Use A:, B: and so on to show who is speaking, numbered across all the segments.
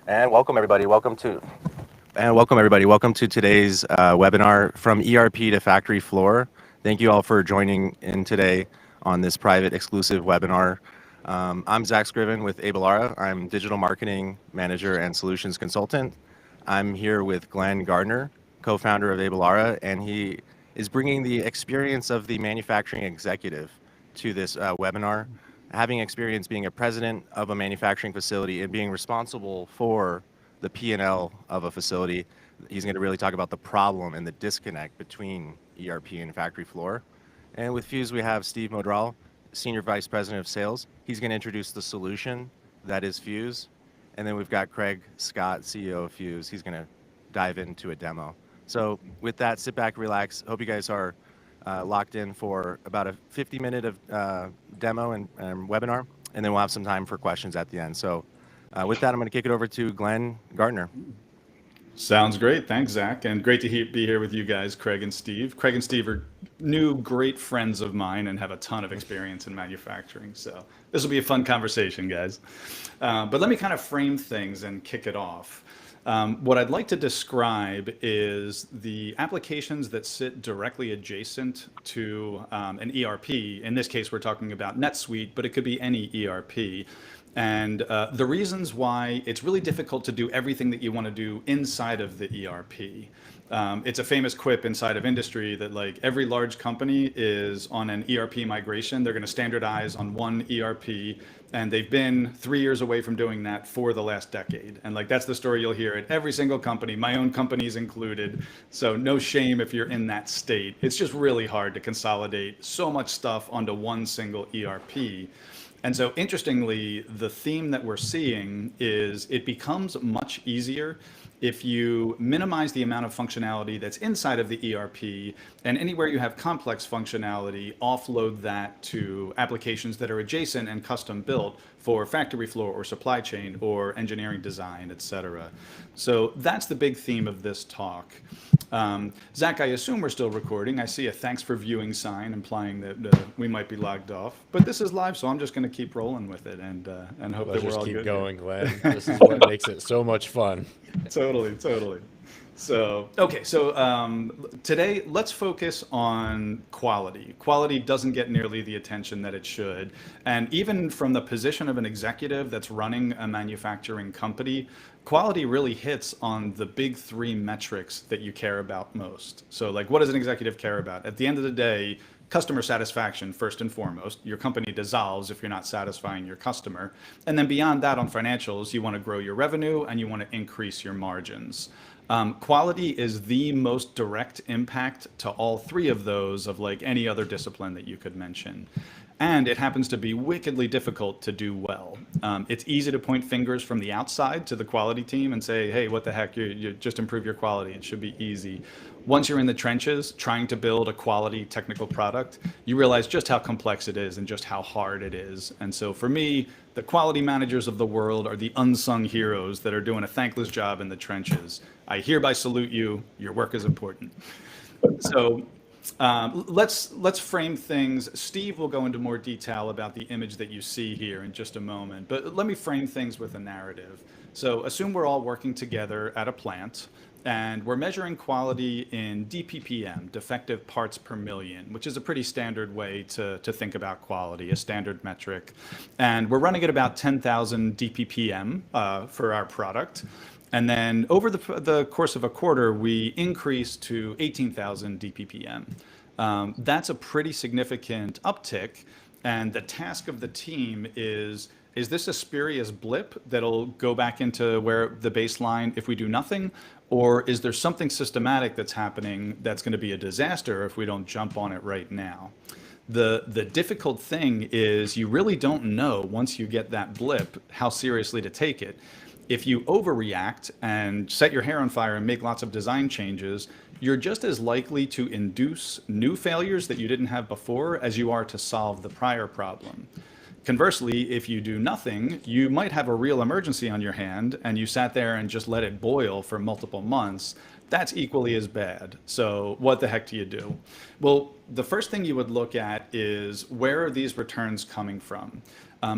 A: And welcome everybody. Welcome to today's webinar from ERP to factory floor. Thank you all for joining in today on this private exclusive webinar. I'm Zack Scriven with Abelara. I'm digital marketing manager and solutions consultant. I'm here with Glenn Gardner, co-founder of Abelara, and he is bringing the experience of the manufacturing executive to this webinar. Having experience being a president of a manufacturing facility and being responsible for the P&L of a facility, he's going to really talk about the problem and the disconnect between ERP and factory floor. And with Fuuz, we have Steve Modral, Senior Vice President of Sales. He's going to introduce the solution that is Fuuz. And then we've got Craig Scott, CEO of Fuuz. He's going to dive into a demo. So with that, sit back, relax. Hope you guys are locked in for about a 50-minute of demo and webinar, and then we'll have some time for questions at the end. So with that, I'm going to kick it over to Glenn Gardner.
B: Sounds great. Thanks, Zach. And great to be here with you guys, Craig and Steve. Craig and Steve are new great friends of mine and have a ton of experience in manufacturing. So this will be a fun conversation, guys. But let me kind of frame things and kick it off. What I'd like to describe is the applications that sit directly adjacent to an ERP. In this case, we're talking about NetSuite, but it could be any ERP. And the reasons why it's really difficult to do everything that you want to do inside of the ERP. It's a famous quip inside of industry that like every large company is on an ERP migration. They're going to standardize on one ERP, and they've been 3 years away from doing that for the last decade. And like that's the story you'll hear at every single company, my own company's included. So no shame if you're in that state. It's just really hard to consolidate so much stuff onto one single ERP. And so interestingly, the theme that we're seeing is it becomes much easier if you minimize the amount of functionality that's inside of the ERP, and anywhere you have complex functionality, offload that to applications that are adjacent and custom built for factory floor or supply chain or engineering design, et cetera. So that's the big theme of this talk. Zach, I assume we're still recording. I see a thanks for viewing sign implying that we might be logged off, but this is live, so I'm just going to keep rolling with it and hope that we're all good.
C: Just keep going, Glenn. This is what makes it so much fun.
B: Totally. So, okay, so today let's focus on quality. Quality doesn't get nearly the attention that it should. And even from the position of an executive that's running a manufacturing company, quality really hits on the big three metrics that you care about most. So like, what does an executive care about? At the end of the day, customer satisfaction, first and foremost. Your company dissolves if you're not satisfying your customer. And then beyond that on financials, you want to grow your revenue and you want to increase your margins. Quality is the most direct impact to all three of those of like any other discipline that you could mention. And it happens to be wickedly difficult to do well. It's easy to point fingers from the outside to the quality team and say, hey, what the heck, you just improve your quality. It should be easy. Once you're in the trenches trying to build a quality technical product, you realize just how complex it is and just how hard it is. And so for me, the quality managers of the world are the unsung heroes that are doing a thankless job in the trenches. I hereby salute you. Your work is important. So let's frame things. Steve will go into more detail about the image that you see here in just a moment, but let me frame things with a narrative. So assume we're all working together at a plant and we're measuring quality in DPPM, defective parts per million, which is a pretty standard way to think about quality, a standard metric. And we're running at about 10,000 DPPM for our product. And then over the course of a quarter, we increase to 18,000 DPPM. That's a pretty significant uptick. And the task of the team is this a spurious blip that'll go back into where the baseline if we do nothing? Or is there something systematic that's happening that's going to be a disaster if we don't jump on it right now? The difficult thing is you really don't know once you get that blip how seriously to take it. If you overreact and set your hair on fire and make lots of design changes, you're just as likely to induce new failures that you didn't have before as you are to solve the prior problem. Conversely, if you do nothing, you might have a real emergency on your hand and you sat there and just let it boil for multiple months. That's equally as bad. So what the heck do you do? Well, the first thing you would look at is where are these returns coming from?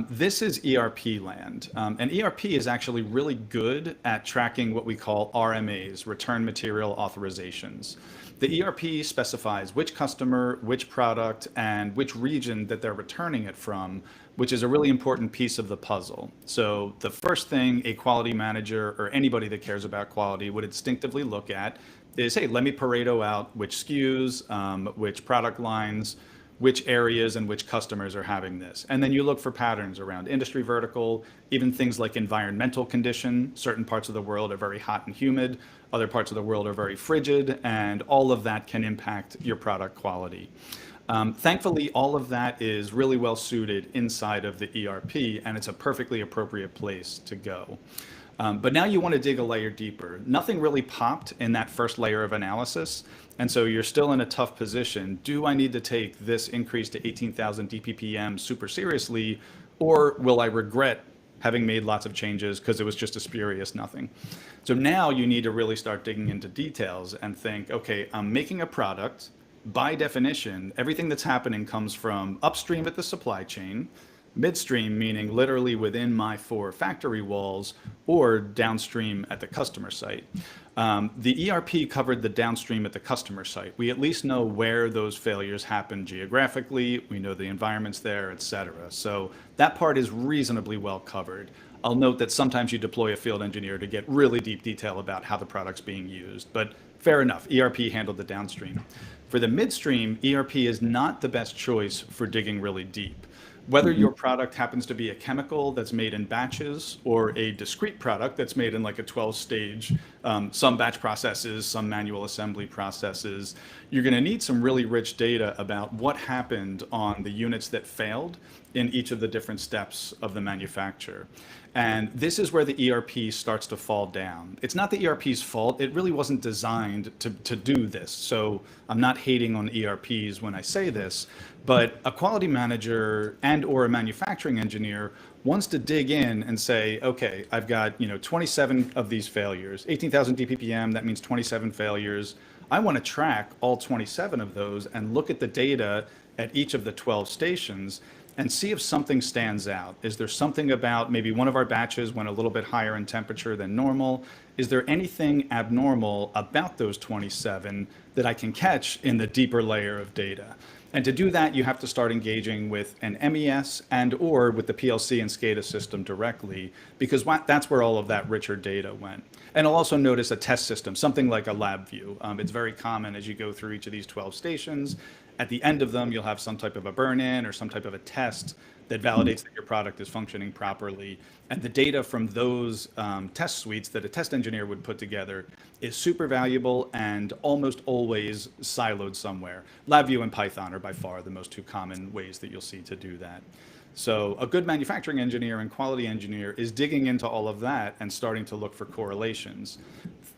B: This is ERP land. And ERP is actually really good at tracking what we call RMAs, return material authorizations. The ERP specifies which customer, which product, and which region that they're returning it from, which is a really important piece of the puzzle. So the first thing a quality manager or anybody that cares about quality would instinctively look at is, hey, let me Pareto out which SKUs, which product lines, which areas and which customers are having this. And then you look for patterns around industry vertical, even things like environmental condition. Certain parts of the world are very hot and humid, other parts of the world are very frigid, and all of that can impact your product quality. Thankfully, all of that is really well suited inside of the ERP, and it's a perfectly appropriate place to go. But now you want to dig a layer deeper. Nothing really popped in that first layer of analysis, and so you're still in a tough position. Do I need to take this increase to 18,000 DPPM super seriously, or will I regret having made lots of changes because it was just a spurious nothing? So now you need to really start digging into details and think, okay, I'm making a product. By definition, everything that's happening comes from upstream at the supply chain, midstream, meaning literally within my 4 factory walls, or downstream at the customer site. The ERP covered the downstream at the customer site. We at least know where those failures happen geographically. We know the environments there, et cetera. So that part is reasonably well covered. I'll note that sometimes you deploy a field engineer to get really deep detail about how the product's being used, but fair enough, ERP handled the downstream. For the midstream, ERP is not the best choice for digging really deep. Whether your product happens to be a chemical that's made in batches or a discrete product that's made in like a 12-stage, some batch processes, some manual assembly processes, you're going to need some really rich data about what happened on the units that failed in each of the different steps of the manufacture. And this is where the ERP starts to fall down. It's not the ERP's fault. It really wasn't designed to do this. So I'm not hating on ERPs when I say this, but a quality manager and or a manufacturing engineer wants to dig in and say, okay, I've got 27 of these failures, 18,000 DPPM, that means 27 failures. I want to track all 27 of those and look at the data at each of the 12 stations and see if something stands out. Is there something about maybe one of our batches went a little bit higher in temperature than normal? Is there anything abnormal about those 27 that I can catch in the deeper layer of data? And to do that, you have to start engaging with an MES and or with the PLC and SCADA system directly, because that's where all of that richer data went. And I'll also notice a test system, something like a lab view. It's very common as you go through each of these 12 stations. At the end of them, you'll have some type of a burn-in or some type of a test that validates that your product is functioning properly. And the data from those test suites that a test engineer would put together is super valuable and almost always siloed somewhere. LabVIEW and Python are by far the most 2 common ways that you'll see to do that. So a good manufacturing engineer and quality engineer is digging into all of that and starting to look for correlations.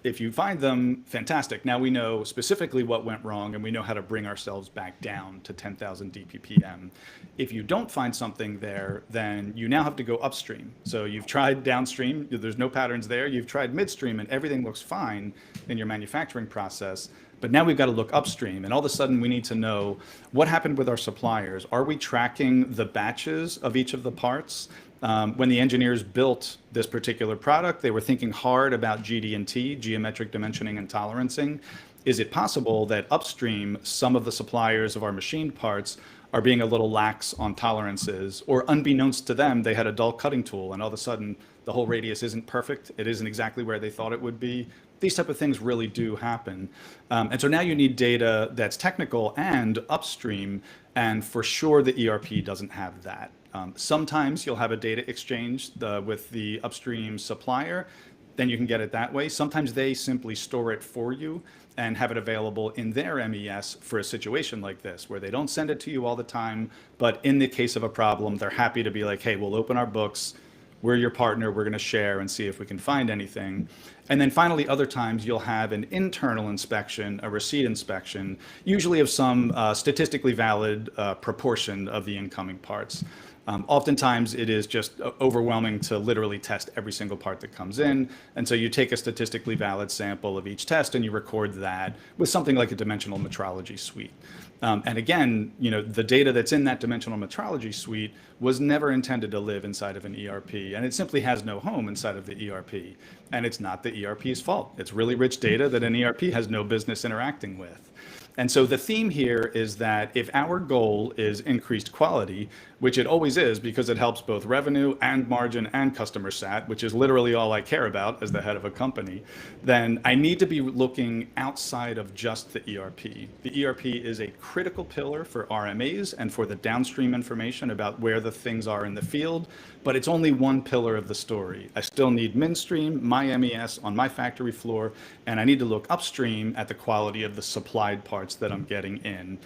B: If you find them, fantastic. Now we know specifically what went wrong and we know how to bring ourselves back down to 10,000 DPPM. If you don't find something there, then you now have to go upstream. So you've tried downstream, there's no patterns there. You've tried midstream and everything looks fine in your manufacturing process. But now we've got to look upstream, and all of a sudden we need to know what happened with our suppliers. Are we tracking the batches of each of the parts? When the engineers built this particular product, they were thinking hard about GD&T, geometric dimensioning and tolerancing. Is it possible that upstream, some of the suppliers of our machined parts are being a little lax on tolerances, or unbeknownst to them, they had a dull cutting tool and all of a sudden the whole radius isn't perfect. It isn't exactly where they thought it would be. These type of things really do happen. And so now you need data that's technical and upstream, and for sure the ERP doesn't have that. Sometimes you'll have a data exchange with the upstream supplier, then you can get it that way. Sometimes they simply store it for you and have it available in their MES for a situation like this, where they don't send it to you all the time, but in the case of a problem, they're happy to be like, hey, we'll open our books, we're your partner, we're gonna share and see if we can find anything. And then finally, other times you'll have an internal inspection, a receipt inspection, usually of some statistically valid proportion of the incoming parts. Oftentimes it is just overwhelming to literally test every single part that comes in. And so you take a statistically valid sample of each test and you record that with something like a dimensional metrology suite. And again, the data that's in that dimensional metrology suite was never intended to live inside of an ERP, and it simply has no home inside of the ERP. And it's not the ERP's fault. It's really rich data that an ERP has no business interacting with. And so the theme here is that if our goal is increased quality, which it always is because it helps both revenue and margin and customer sat, which is literally all I care about as the head of a company, then I need to be looking outside of just the ERP. The ERP is a critical pillar for RMAs and for the downstream information about where the things are in the field, but it's only one pillar of the story. I still need midstream, my MES on my factory floor, and I need to look upstream at the quality of the supplied parts that I'm getting in.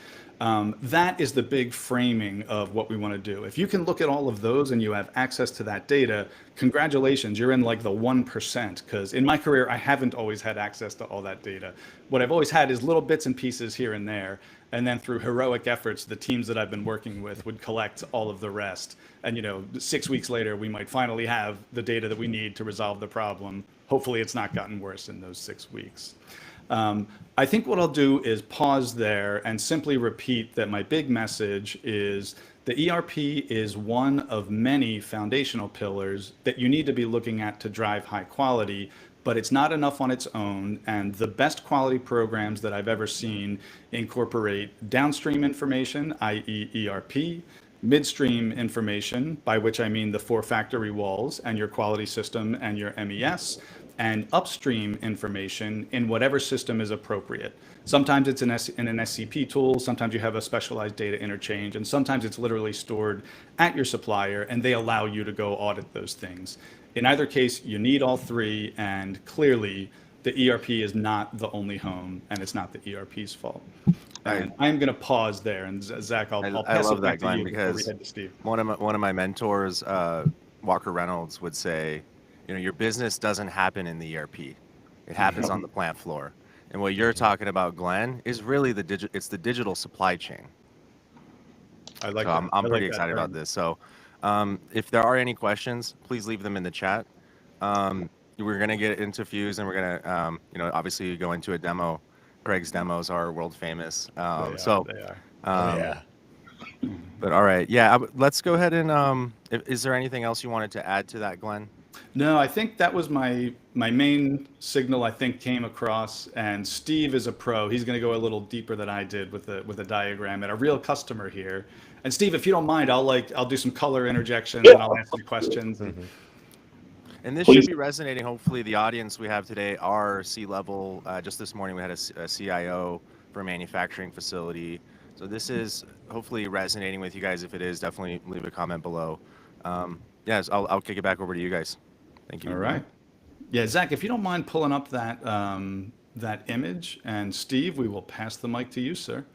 B: That is the big framing of what we want to do. If you can look at all of those and you have access to that data, congratulations, you're in like the 1%, because in my career, I haven't always had access to all that data. What I've always had is little bits and pieces here and there. And then through heroic efforts, the teams that I've been working with would collect all of the rest. And 6 weeks later, we might finally have the data that we need to resolve the problem. Hopefully it's not gotten worse in those 6 weeks. I think what I'll do is pause there and simply repeat that my big message is the ERP is one of many foundational pillars that you need to be looking at to drive high quality, but it's not enough on its own. And the best quality programs that I've ever seen incorporate downstream information, i.e. ERP, midstream information, by which I mean the 4 factory walls and your quality system and your MES, and upstream information in whatever system is appropriate. Sometimes it's in an SCP tool, sometimes you have a specialized data interchange, and sometimes it's literally stored at your supplier and they allow you to go audit those things. In either case, you need all 3, and clearly the ERP is not the only home and it's not the ERP's fault. And I'm going to pause there, and Zach, I'll pass it back to you before we head to Steve.
A: One of my mentors, Walker Reynolds, would say, your business doesn't happen in the ERP. It happens on the plant floor. And what you're talking about, Glenn, is really the digital supply chain.
B: I like
A: so
B: that.
A: I'm pretty excited about this. So if there are any questions, please leave them in the chat. We're going to get into Fuuz, and we're going to, obviously go into a demo. Greg's demos are world famous.
B: They are.
C: Yeah.
A: But all right. Yeah, let's go ahead and is there anything else you wanted to add to that, Glenn?
B: No, I think that was my main signal. I think came across, and Steve is a pro. He's going to go a little deeper than I did with a diagram and a real customer here. And Steve, if you don't mind, I'll do some color interjections and I'll answer questions.
A: And this should be resonating. Hopefully, the audience we have today are C-level. Just this morning, we had a CIO for a manufacturing facility. So this is hopefully resonating with you guys. If it is, definitely leave a comment below. Yes, I'll kick it back over to you guys. Thank you.
B: All right. Yeah, Zach, if you don't mind pulling up that that image, and Steve, we will pass the mic to you, sir.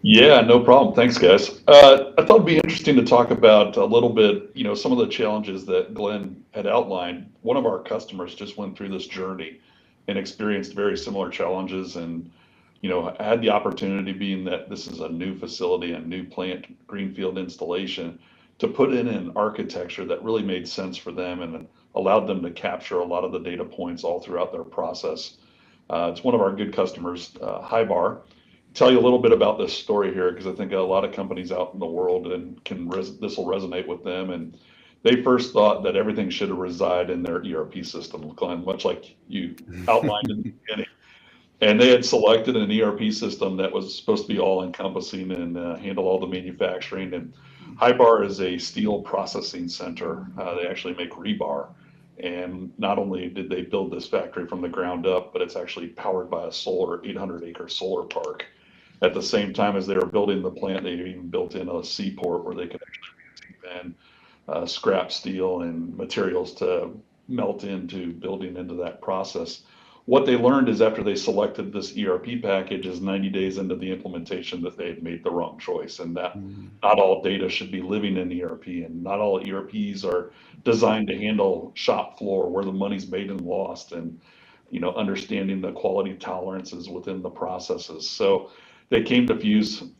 D: Yeah, no problem. Thanks, guys. I thought it'd be interesting to talk about a little bit, some of the challenges that Glenn had outlined. One of our customers just went through this journey and experienced very similar challenges, and had the opportunity, being that this is a new facility, a new plant, Greenfield installation, to put in an architecture that really made sense for them and allowed them to capture a lot of the data points all throughout their process. It's one of our good customers, Highbar. Tell you a little bit about this story here, because I think a lot of companies out in the world and this will resonate with them. And they first thought that everything should reside in their ERP system, Glenn, much like you outlined in the beginning. And they had selected an ERP system that was supposed to be all encompassing and handle all the manufacturing. And Highbar is a steel processing center. They actually make rebar. And not only did they build this factory from the ground up, but it's actually powered by a 800-acre solar park. At the same time as they were building the plant, they even built in a seaport where they could actually then scrap steel and materials to melt into building into that process. What they learned is after they selected this ERP package is 90 days into the implementation that they had made the wrong choice, and that not all data should be living in ERP, and not all ERPs are designed to handle shop floor where the money's made and lost, and understanding the quality tolerances within the processes. So they came to Fuuz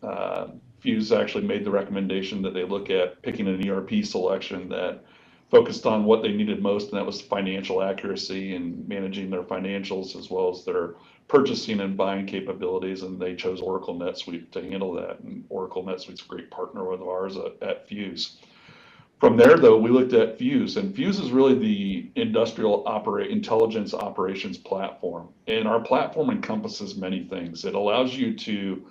D: Fuuz actually made the recommendation that they look at picking an ERP selection that focused on what they needed most, and that was financial accuracy and managing their financials as well as their purchasing and buying capabilities. And they chose Oracle NetSuite to handle that. And Oracle NetSuite's a great partner of ours at Fuuz. From there, though, we looked at Fuuz, and Fuuz is really the industrial intelligence operations platform. And our platform encompasses many things. It allows you to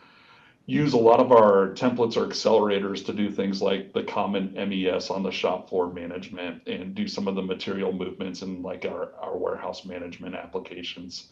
D: use a lot of our templates or accelerators to do things like the common MES on the shop floor management and do some of the material movements in like our warehouse management applications.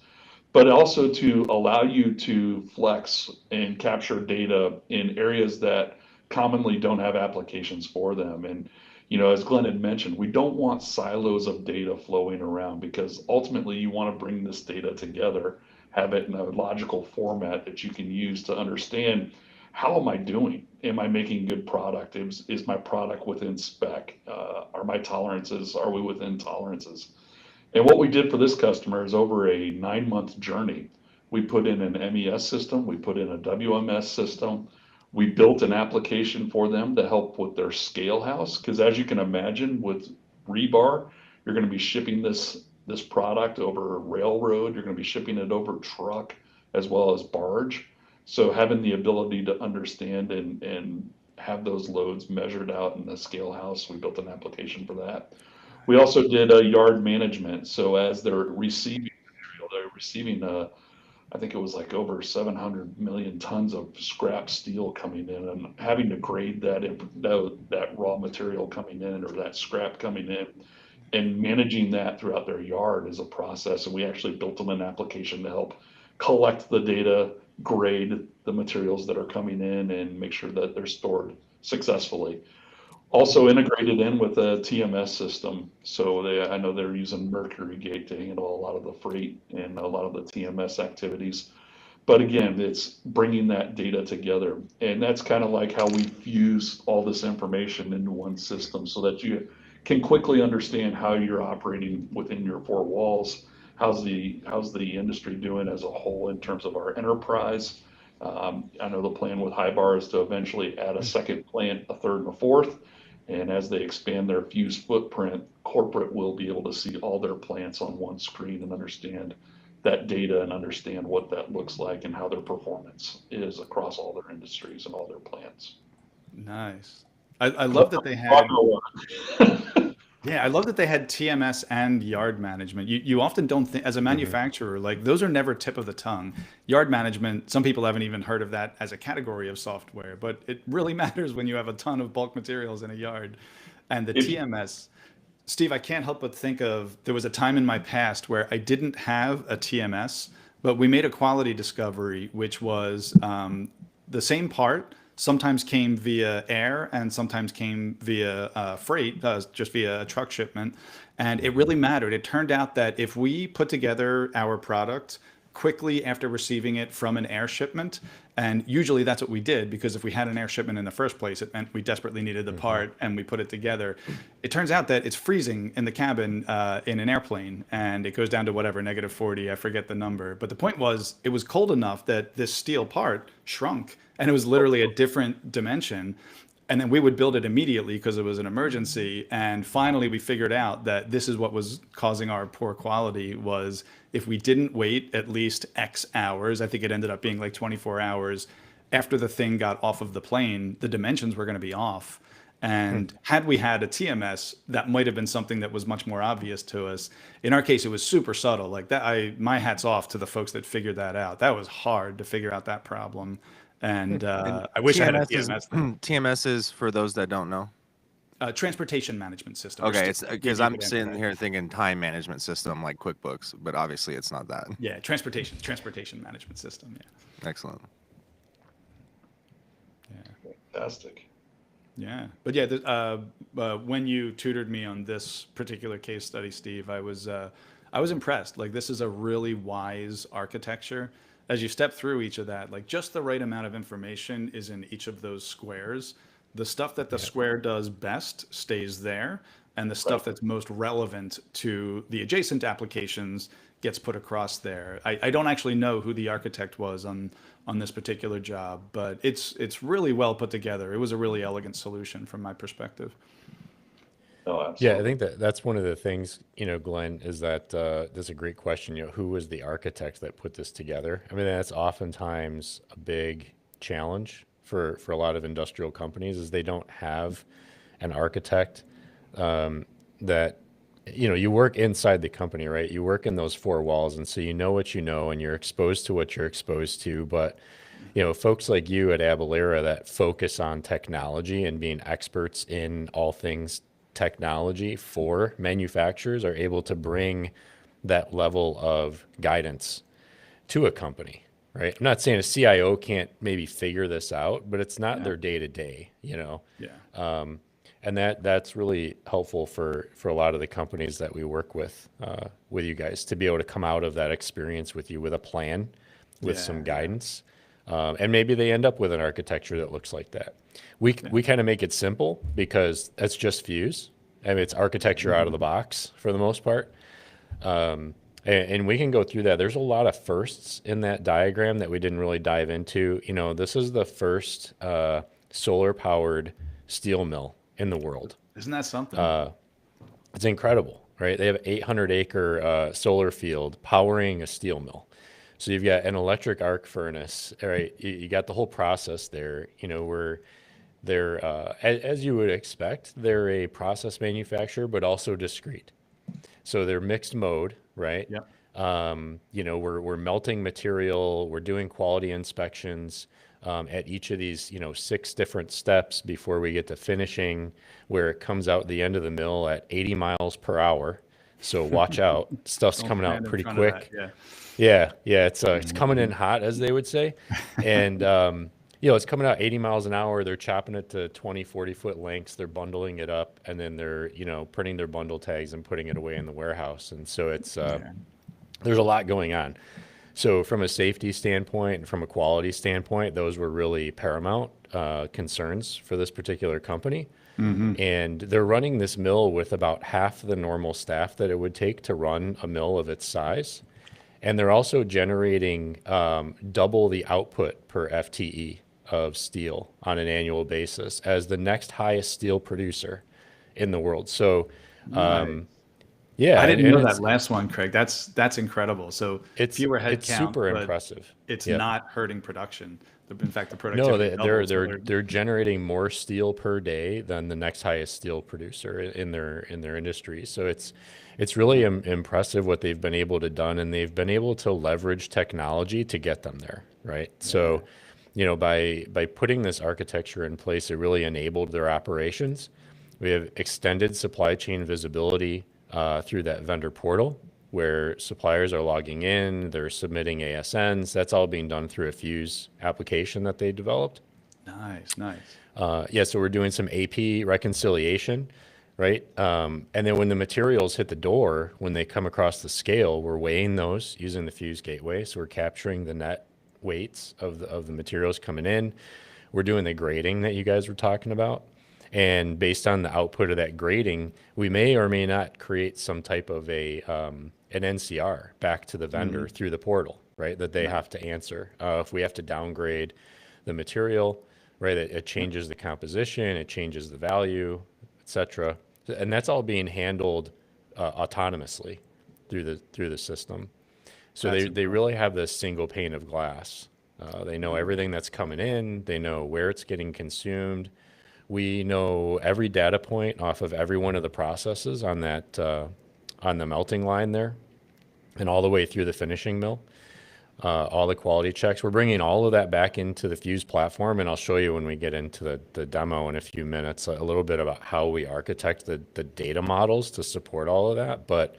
D: But also to allow you to flex and capture data in areas that commonly don't have applications for them. And, you know, as Glenn had mentioned, we don't want silos of data flowing around, because ultimately you want to bring this data together, have it in a logical format that you can use to understand, how am I doing? Am I making good product? Is my product within spec? Are my tolerances, are we within tolerances? And what we did for this customer is, over a 9-month journey, we put in an MES system, we put in a WMS system, we built an application for them to help with their scale house. Because as you can imagine, with rebar, you're going to be shipping this product over railroad, you're going to be shipping it over truck as well as barge. So having the ability to understand and have those loads measured out in the scale house, we built an application for that. We also did a yard management. So as they're receiving material, they're receiving I think it was like over 700 million tons of scrap steel coming in, and having to grade that raw material coming in, or that scrap coming in, and managing that throughout their yard is a process. And we actually built them an application to help collect the data, grade the materials that are coming in, and make sure that they're stored successfully. Also integrated in with a TMS system. So I know they're using Mercury Gate to handle a lot of the freight and a lot of the TMS activities. But again, it's bringing that data together. And that's kind of like how we fuse all this information into one system, so that you can quickly understand how you're operating within your four walls. How's the industry doing as a whole in terms of our enterprise? I know the plan with Highbar is to eventually add a second plant, a third and a fourth. And as they expand their Fuuz footprint, corporate will be able to see all their plants on one screen and understand that data and understand what that looks like and how their performance is across all their industries and all their plants.
B: Nice. I love that they had. Yeah, I love that they had TMS and yard management. You often don't think, as a manufacturer, like those are never tip of the tongue. Yard management, some people haven't even heard of that as a category of software, but it really matters when you have a ton of bulk materials in a yard. And the TMS, Steve, I can't help but think of, there was a time in my past where I didn't have a TMS, but we made a quality discovery, which was the same part sometimes came via air and sometimes came via freight, just via a truck shipment. And it really mattered. It turned out that if we put together our product quickly after receiving it from an air shipment, and usually that's what we did, because if we had an air shipment in the first place, it meant we desperately needed the part and we put it together. It turns out that it's freezing in the cabin in an airplane, and it goes down to whatever, -40, I forget the number. But the point was, it was cold enough that this steel part shrunk, and it was literally a different dimension. And then we would build it immediately because it was an emergency. And finally, we figured out that this is what was causing our poor quality, was if we didn't wait at least X hours, I think it ended up being like 24 hours after the thing got off of the plane, the dimensions were going to be off. And had we had a TMS, that might have been something that was much more obvious to us. In our case, it was super subtle. Like that, my hat's off to the folks that figured that out. That was hard to figure out that problem. And I wish I had a TMS.
A: TMS is, for those that don't know,
B: transportation management system.
A: Okay, it's because I'm sitting here thinking time management system like QuickBooks, but obviously it's not that.
B: Yeah, transportation management system. Yeah.
A: Excellent.
B: Yeah.
D: Fantastic.
B: Yeah, but yeah, when you tutored me on this particular case study, Steve, I was impressed. Like, this is a really wise architecture. As you step through each of that, like just the right amount of information is in each of those squares. The stuff that the square does best stays there, and the stuff that's most relevant to the adjacent applications gets put across there. I don't actually know who the architect was on this particular job, but it's really well put together. It was a really elegant solution from my perspective.
D: Oh, absolutely.
C: Yeah, I think that's one of the things, Glenn, is that that's a great question. Who was the architect that put this together? I mean, that's oftentimes a big challenge for a lot of industrial companies, is they don't have an architect that, you work inside the company, right? You work in those four walls, and so you know what you know, and you're exposed to what you're exposed to. But folks like you at Abelara that focus on technology and being experts in all things technology for manufacturers are able to bring that level of guidance to a company, right? I'm not saying a CIO can't maybe figure this out, but it's not their day to day,
B: Yeah.
C: And that's really helpful for a lot of the companies that we work with you guys, to be able to come out of that experience with you with a plan, with some guidance. And maybe they end up with an architecture that looks like that. We kind of make it simple because that's just Fuuz. I mean, it's architecture out of the box for the most part. And we can go through that. There's a lot of firsts in that diagram that we didn't really dive into. This is the first solar powered steel mill in the world.
B: Isn't that something?
C: It's incredible, right? They have 800-acre solar field powering a steel mill. So you've got an electric arc furnace, right? You got the whole process there. Where they're, as you would expect, they're a process manufacturer, but also discrete. So they're mixed mode, right?
B: Yep.
C: We're melting material, we're doing quality inspections at each of these, 6 different steps before we get to finishing, where it comes out the end of the mill at 80 miles per hour. So watch out, stuff's coming out pretty quick. Yeah, it's coming in hot, as they would say. And, it's coming out 80 miles an hour. They're chopping it to 20, 40-foot lengths. They're bundling it up, and then they're, printing their bundle tags and putting it away in the warehouse. And so it's, there's a lot going on. So from a safety standpoint and from a quality standpoint, those were really paramount concerns for this particular company. Mm-hmm. And they're running this mill with about half the normal staff that it would take to run a mill of its size. And they're also generating double the output per FTE of steel on an annual basis as the next highest steel producer in the world. So, yeah,
B: I didn't know that last one, Craig. That's incredible. So it's fewer head
C: it's
B: count,
C: super impressive.
B: It's not hurting production. In fact, the productivity.
C: No, they're generating more steel per day than the next highest steel producer in their industry. So it's really impressive what they've been able to done, and they've been able to leverage technology to get them there, right? Yeah. So, by putting this architecture in place, it really enabled their operations. We have extended supply chain visibility through that vendor portal, where suppliers are logging in, they're submitting ASNs. That's all being done through a Fuuz application that they developed.
B: Nice.
C: So we're doing some AP reconciliation, right? And then when the materials hit the door, when they come across the scale, we're weighing those using the Fuuz gateway. So we're capturing the net weights of the materials coming in. We're doing the grading that you guys were talking about. And based on the output of that grading, we may or may not create some type of an NCR back to the vendor through the portal, right? That they have to answer. If we have to downgrade the material, right, it changes the composition, it changes the value, etc. And that's all being handled autonomously through the system. So they really have this single pane of glass. They know everything that's coming in. They know where it's getting consumed. We know every data point off of every one of the processes on that on the melting line there, and all the way through the finishing mill. All the quality checks. We're bringing all of that back into the Fuuz platform, and I'll show you when we get into the demo in a few minutes a little bit about how we architect the data models to support all of that. But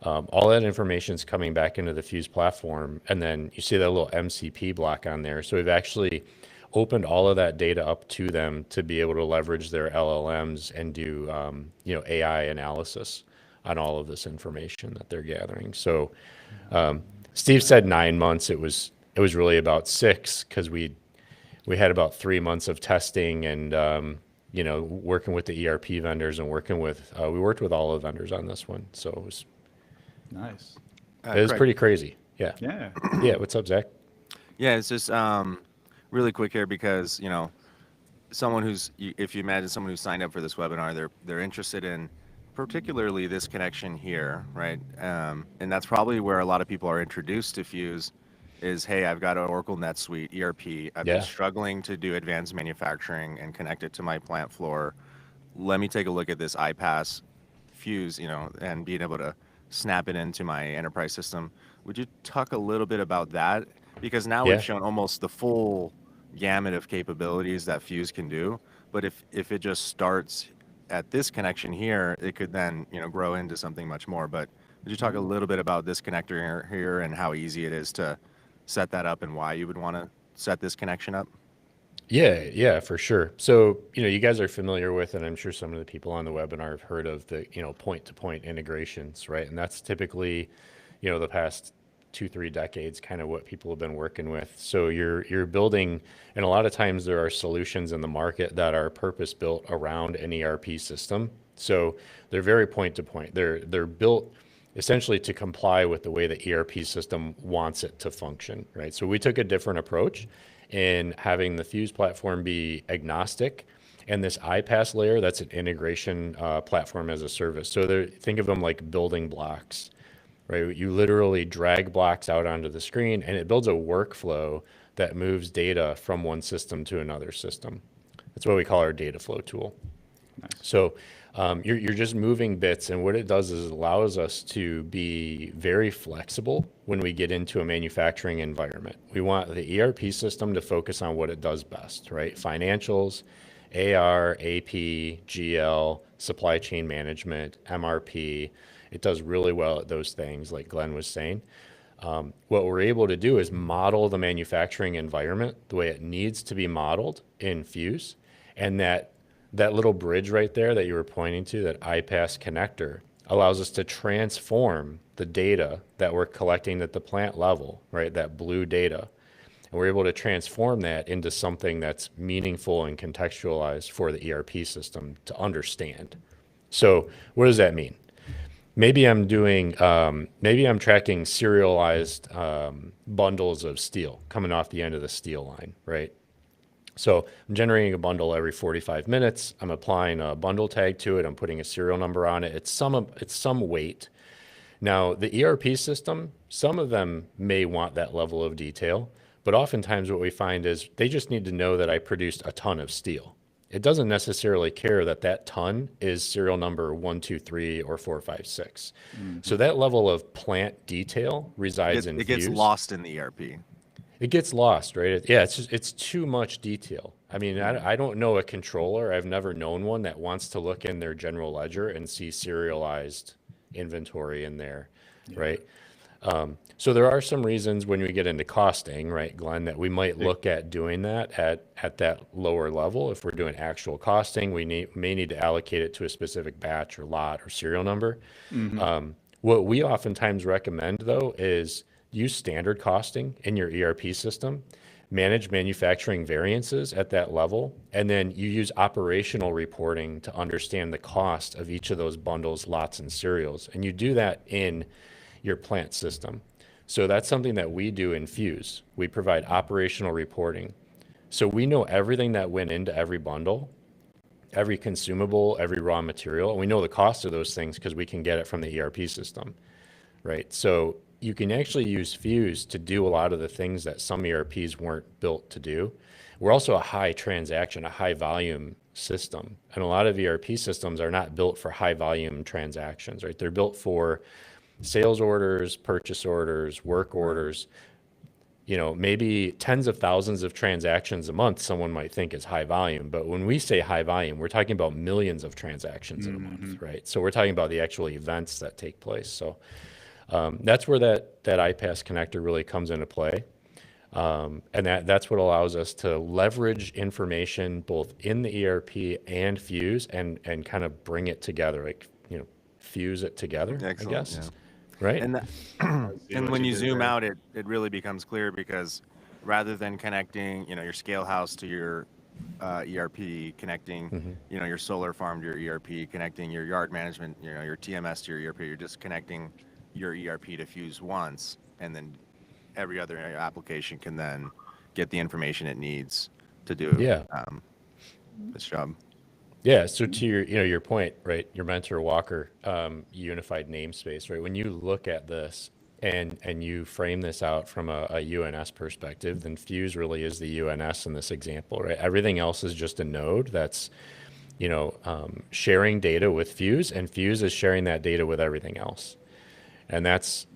C: all that information is coming back into the Fuuz platform, and then you see that little MCP block on there. So we've actually opened all of that data up to them to be able to leverage their LLMs and do AI analysis on all of this information that they're gathering. So Steve said 9 months. It was really about 6, because we had about 3 months of testing and working with the ERP vendors and we worked with all of the vendors on this one. So
B: nice.
C: It was pretty crazy. Yeah.
B: Yeah.
C: Yeah. What's up, Zach?
A: Yeah, it's just really quick here because, if you imagine someone who signed up for this webinar, they're interested in particularly this connection here, right? And that's probably where a lot of people are introduced to Fuuz is, hey, I've got an Oracle NetSuite ERP. I've been struggling to do advanced manufacturing and connect it to my plant floor. Let me take a look at this iPaaS Fuuz, and being able to snap it into my enterprise system. Would you talk a little bit about that? Because now we've shown almost the full gamut of capabilities that Fuuz can do. But if it just starts at this connection here, it could then grow into something much more. But would you talk a little bit about this connector here and how easy it is to set that up and why you would want to set this connection up?
C: Yeah, for sure. So, you guys are familiar with, and I'm sure some of the people on the webinar have heard of the, point-to-point integrations, right? And that's typically, the past 2-3 decades, kind of what people have been working with. So you're building, and a lot of times there are solutions in the market that are purpose-built around an ERP system. So they're very point-to-point. They're built essentially to comply with the way the ERP system wants it to function, right? So we took a different approach in having the Fuuz platform be agnostic, and this iPaaS layer, that's an integration platform as a service. So think of them like building blocks, right? You literally drag blocks out onto the screen, and it builds a workflow that moves data from one system to another system. That's what we call our data flow tool. Nice. So you're just moving bits, and what it does is it allows us to be very flexible when we get into a manufacturing environment. We want the ERP system to focus on what it does best, right? Financials, AR, AP, GL, supply chain management, MRP. It does really well at those things, like Glenn was saying. What we're able to do is model the manufacturing environment the way it needs to be modeled in Fuuz, and that little bridge right there that you were pointing to, that iPaaS connector, allows us to transform the data that we're collecting at the plant level, right? That blue data. And we're able to transform that into something that's meaningful and contextualized for the ERP system to understand. So what does that mean? Maybe I'm tracking serialized bundles of steel coming off the end of the steel line, right? So I'm generating a bundle every 45 minutes. I'm applying a bundle tag to it. I'm putting a serial number on it. It's some weight. Now, the ERP system, some of them may want that level of detail, but oftentimes what we find is they just need to know that I produced a ton of steel. It doesn't necessarily care that that ton is serial number 1, 2, 3, or 4, 5, 6. Mm-hmm. So that level of plant detail resides in Fuuz.
A: It gets lost in the ERP.
C: It gets lost, right? It's too much detail. I mean, I don't know a controller. I've never known one that wants to look in their general ledger and see serialized inventory in there, right? So there are some reasons when we get into costing, right, Glenn, that we might look at doing that at that lower level. If we're doing actual costing, we may need to allocate it to a specific batch or lot or serial number. Mm-hmm. What we oftentimes recommend, though, is use standard costing in your ERP system, manage manufacturing variances at that level, and then you use operational reporting to understand the cost of each of those bundles, lots, and serials. And you do that in your plant system. So that's something that we do in Fuuz. We provide operational reporting. So we know everything that went into every bundle, every consumable, every raw material, and we know the cost of those things because we can get it from the ERP system, right? So you can actually use Fuuz to do a lot of the things that some ERPs weren't built to do. We're also a high transaction, a high volume system. And a lot of ERP systems are not built for high volume transactions, right? They're built for sales orders, purchase orders, work orders, maybe tens of thousands of transactions a month, someone might think is high volume. But when we say high volume, we're talking about millions of transactions in a month, right? So we're talking about the actual events that take place. So that's where that iPaaS connector really comes into play. And that's what allows us to leverage information both in the ERP and Fuuz and kind of bring it together, like, fuse it together. Excellent, I guess. Yeah. Right.
A: And when you zoom out, it really becomes clear because rather than connecting, your scale house to your ERP, connecting, your solar farm to your ERP, connecting your yard management, your TMS to your ERP. You're just connecting your ERP to Fuuz once, and then every other application can then get the information it needs to do this job.
C: Yeah. So to your point, right? Your mentor Walker, unified namespace, right? When you look at this and you frame this out from a UNS perspective, then Fuuz really is the UNS in this example, right? Everything else is just a node that's, sharing data with Fuuz, and Fuuz is sharing that data with everything else. And that's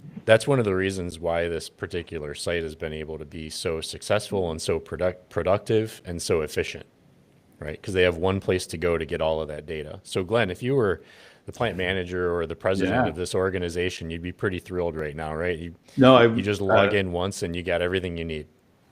C: one of the reasons why this particular site has been able to be so successful and so productive and so efficient, right? Because they have one place to go to get all of that data. So Glenn, if you were the plant manager or the president of this organization, you'd be pretty thrilled right now, right? You just log in once and you got everything you need.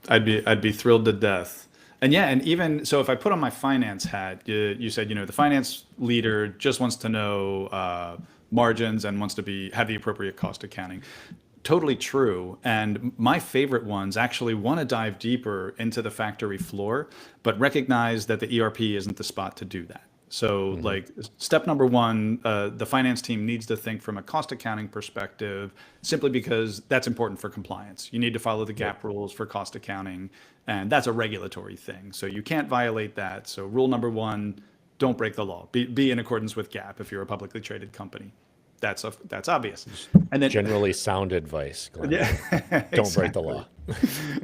B: I'd be thrilled to death. And even so, if I put on my finance hat, you said, the finance leader just wants to know margins and wants to have the appropriate cost accounting. Totally true. And my favorite ones actually want to dive deeper into the factory floor, but recognize that the ERP isn't the spot to do that. So like step number one, the finance team needs to think from a cost accounting perspective, simply because that's important for compliance. You need to follow the GAAP rules for cost accounting, and that's a regulatory thing. So you can't violate that. So rule number one, don't break the law. Be in accordance with GAAP if you're a publicly traded company. That's obvious. And then
C: generally sound advice, Glenn. Don't break the law.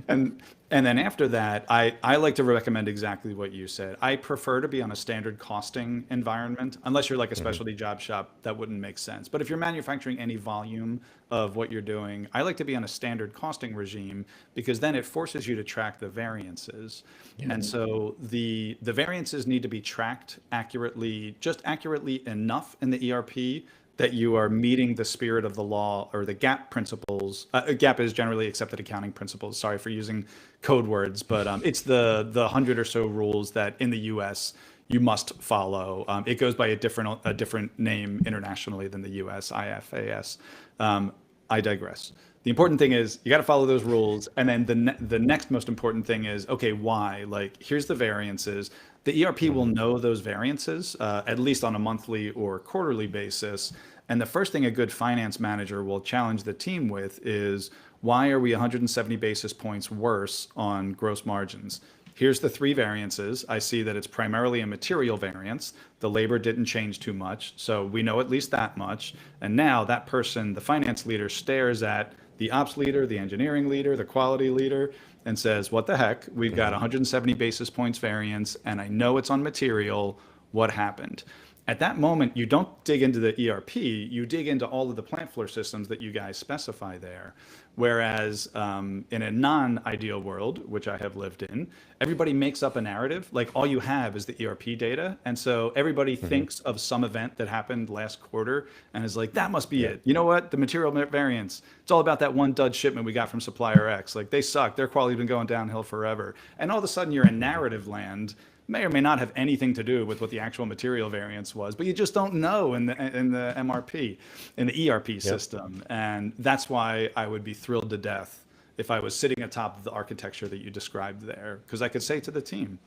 B: And then after that, I like to recommend exactly what you said. I prefer to be on a standard costing environment, unless you're like a specialty job shop, that wouldn't make sense. But if you're manufacturing any volume of what you're doing, I like to be on a standard costing regime, because then it forces you to track the variances. And so the variances need to be tracked accurately, just accurately enough in the ERP that you are meeting the spirit of the law or the GAAP principles. GAAP is generally accepted accounting principles. Sorry for using code words, but it's the 100 or so rules that in the US you must follow. It goes by a different name internationally than the US, IFAS. I digress. The important thing is you got to follow those rules. And then the next most important thing is, okay, why? Like, here's the variances. The ERP will know those variances, at least on a monthly or quarterly basis. And the first thing a good finance manager will challenge the team with is, why are we 170 basis points worse on gross margins? Here's the three variances. I see that it's primarily a material variance. The labor didn't change too much, so we know at least that much. And now that person, the finance leader, stares at the ops leader, the engineering leader, the quality leader, and says, what the heck? We've got 170 basis points variance, and I know it's on material. What happened? At that moment, you don't dig into the ERP, you dig into all of the plant floor systems that you guys specify there. Whereas in a non-ideal world, which I have lived in, everybody makes up a narrative. Like, all you have is the ERP data. And so everybody thinks of some event that happened last quarter and is like, that must be it. You know what? The material variance, it's all about that one dud shipment we got from supplier X. Like, they suck. Their quality's been going downhill forever. And all of a sudden you're in narrative land. May or may not have anything to do with what the actual material variance was, but you just don't know in the MRP, in the ERP system. And that's why I would be thrilled to death if I was sitting atop of the architecture that you described there, because I could say to the team,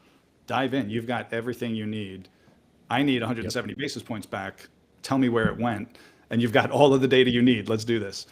B: dive in, you've got everything you need. I need 170 basis points back. Tell me where it went. And you've got all of the data you need. Let's do this.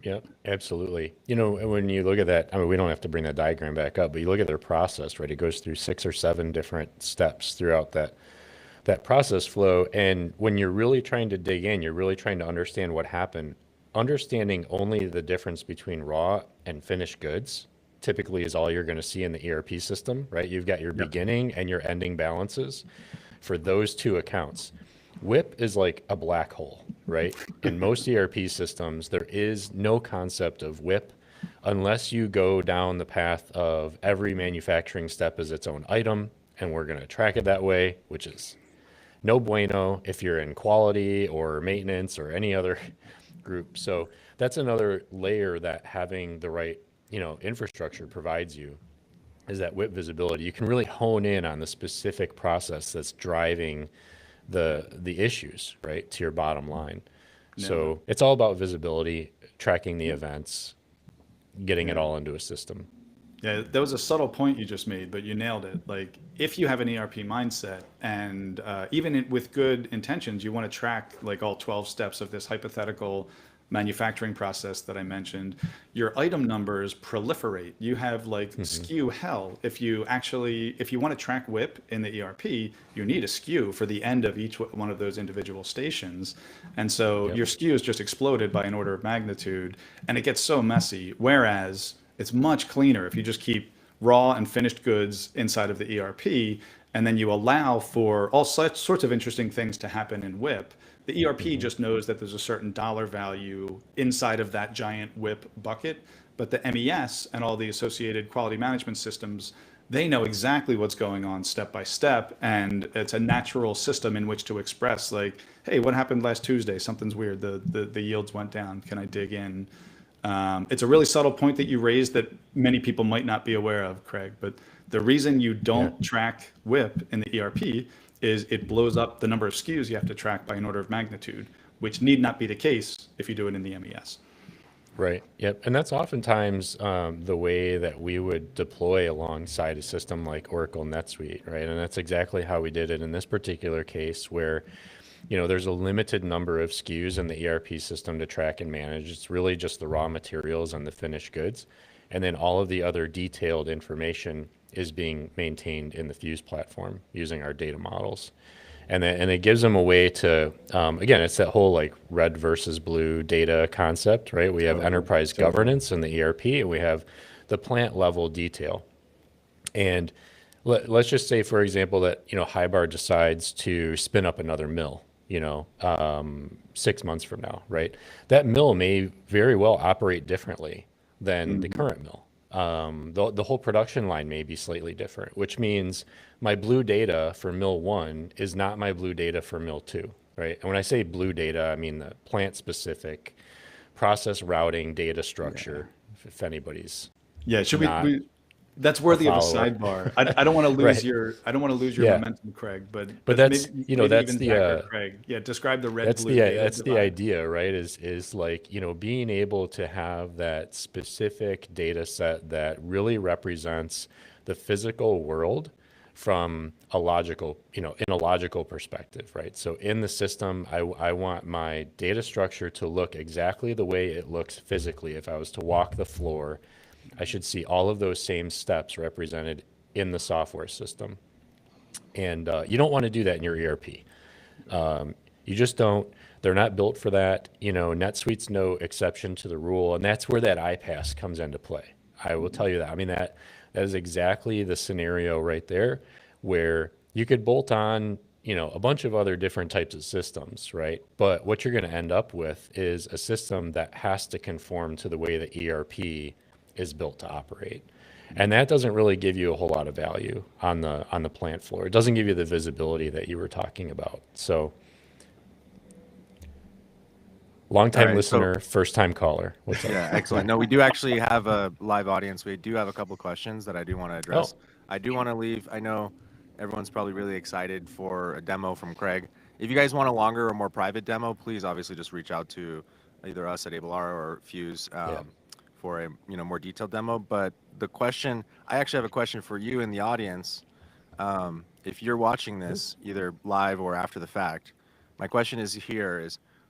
C: Yep, absolutely. When you look at that, I mean, we don't have to bring that diagram back up, but you look at their process, right? It goes through 6 or 7 different steps throughout that process flow. And when you're really trying to dig in, you're really trying to understand what happened. Understanding only the difference between raw and finished goods typically is all you're going to see in the ERP system, right? You've got your beginning and your ending balances for those two accounts. WIP is like a black hole, right? In most ERP systems, there is no concept of WIP unless you go down the path of every manufacturing step is its own item, and we're going to track it that way, which is no bueno if you're in quality or maintenance or any other group. So that's another layer that having the right, infrastructure provides you, is that WIP visibility. You can really hone in on the specific process that's driving the issues, right, to your bottom line. So it's all about visibility, tracking the events, getting it all into a system.
B: Yeah, that was a subtle point you just made, but you nailed it. Like, if you have an ERP mindset, and with good intentions, you want to track like all 12 steps of this hypothetical manufacturing process that I mentioned, your item numbers proliferate. You have like SKU hell. If you want to track WIP in the ERP, you need a SKU for the end of each one of those individual stations. And so
C: Yep.
B: your SKUs just exploded by an order of magnitude, and it gets so messy. Whereas it's much cleaner if you just keep raw and finished goods inside of the ERP, and then you allow for all such sorts of interesting things to happen in WIP. The ERP just knows that there's a certain dollar value inside of that giant WIP bucket, but the MES and all the associated quality management systems, they know exactly what's going on step by step, and it's a natural system in which to express like, hey, what happened last Tuesday? Something's weird. The yields went down. Can I dig in? It's a really subtle point that you raised that many people might not be aware of, Craig, but the reason you don't track WIP in the ERP is it blows up the number of SKUs you have to track by an order of magnitude, which need not be the case if you do it in the MES.
C: Right. Yep. And that's oftentimes the way that we would deploy alongside a system like Oracle NetSuite, right? And that's exactly how we did it in this particular case, where there's a limited number of SKUs in the ERP system to track and manage. It's really just the raw materials and the finished goods. And then all of the other detailed information is being maintained in the Fuuz platform using our data models. And it gives them a way to, again, it's that whole like red versus blue data concept, right? We have enterprise governance in the ERP, and we have the plant level detail. And let's just say, for example, that, Highbar decides to spin up another mill, 6 months from now, right? That mill may very well operate differently than the current mill. The whole production line may be slightly different, which means my blue data for mill 1 is not my blue data for mill 2, right? And when I say blue data, I mean the plant specific process routing data structure, if anybody's
B: Should
C: not
B: we that's worthy of a
C: follower.
B: sidebar. I don't want to lose
C: Right.
B: I don't want to lose your
C: Yeah.
B: momentum, Craig, but
C: that's,
B: maybe
C: that's
B: even
C: the,
B: Zack or Craig. Yeah, describe the red
C: that's
B: blue
C: the
B: data
C: that's the
B: divide.
C: idea, right? Is like, being able to have that specific data set that really represents the physical world from a logical, in a logical perspective, right? So in the system, I want my data structure to look exactly the way it looks physically. If I was to walk the floor, I should see all of those same steps represented in the software system. And you don't want to do that in your ERP. You just don't. They're not built for that. NetSuite's no exception to the rule, and that's where that iPaaS comes into play. I will tell you that. I mean, that is exactly the scenario right there, where you could bolt on, a bunch of other different types of systems, right? But what you're going to end up with is a system that has to conform to the way the ERP is built to operate. And that doesn't really give you a whole lot of value on the plant floor. It doesn't give you the visibility that you were talking about. So, long-time
A: All right,
C: listener, first-time caller. What's up?
A: Yeah, excellent. No, we do actually have a live audience. We do have a couple questions that I do want to address. I do want to leave. I know everyone's probably really excited for a demo from Craig. If you guys want a longer or more private demo, please obviously just reach out to either us at Abelara or Fuuz for a more detailed demo. But the question, I actually have a question for you in the audience. If you're watching this either live or after the fact, my question is